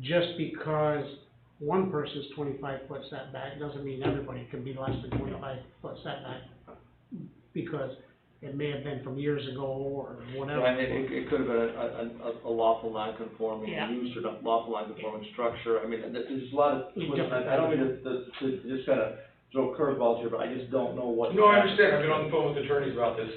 Just because one person's 25-foot setback doesn't mean everybody can be less than 25-foot setback. Because it may have been from years ago or whatever. And it could have been a lawful non-conforming use or lawful non-conforming structure. I mean, there's a lot of, I don't mean to just kind of throw curveballs here, but I just don't know what. No, I understand. I've been on the phone with attorneys about this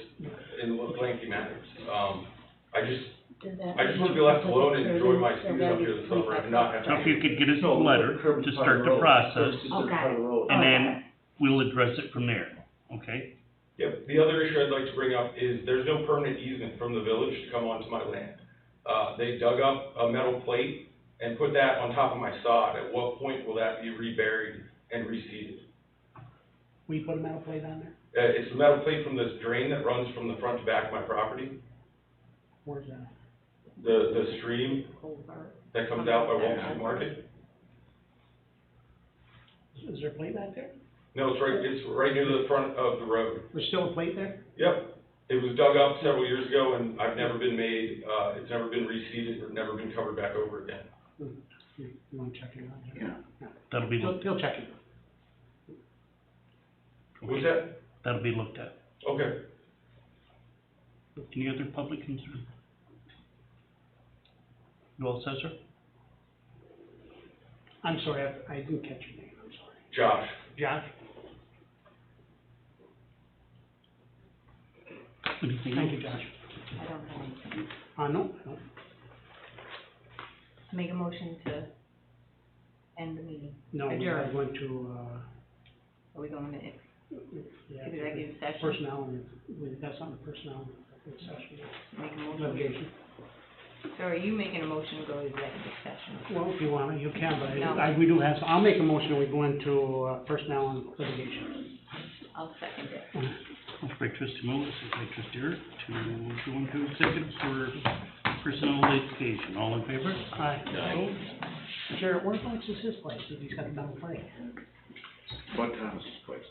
in lengthy matters. I just want to be left alone and enjoy my season up here this summer and not have to. So if you could get us a letter to start the process, and then we'll address it from there, okay? Yep, the other issue I'd like to bring up is there's no permanent easement from the village to come onto my land. They dug up a metal plate and put that on top of my sod. At what point will that be reburied and reseeded? Will you put a metal plate on there? It's the metal plate from this drain that runs from the front to back of my property. Where's that? The stream that comes out by Wall Street Market. Is there a plate back there? No, it's right near the front of the road. There's still a plate there? Yep. It was dug up several years ago and I've never been made, it's never been reseeded or never been covered back over again. You wanna check it out? Yeah. That'll be, He'll check it. What's that? that'll be looked at. Okay. Any other public concern? You all set, sir? I'm sorry, I didn't catch your name, I'm sorry. Josh. Josh? Anything Thank else? you, Josh. I don't have anything. No. Make a motion to end the meeting. No, we Adjourn. are going to, Are we going to yeah, executive session? personnel, and we've got something personnel, session, Make a motion. litigation. So are you making a motion to go to executive session? Well, if you want, you can, but No. we do have, I'll make a motion, we go into, personnel and litigation. I'll second it. Motion by trustee Moe, second by trustee Hurt, to go into executive for personnel litigation. All in favor? Aye. Jared, whereabouts is his place, if he's got a double plate? Bud Thomas's place.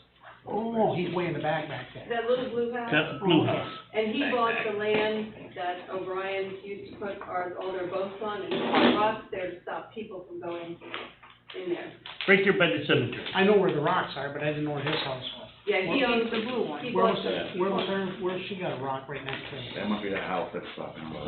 Oh, he's way in the back there. That little blue house, That's the blue house. and he bought the land that O'Brien's used to put all their boats on, and he put rocks there to stop people from going in there. Right there by the cemetery. I know where the rocks are, but I didn't know where his house was. Yeah, he owns the blue one. Where was she got a rock right next to it? That must be that house that's talking about.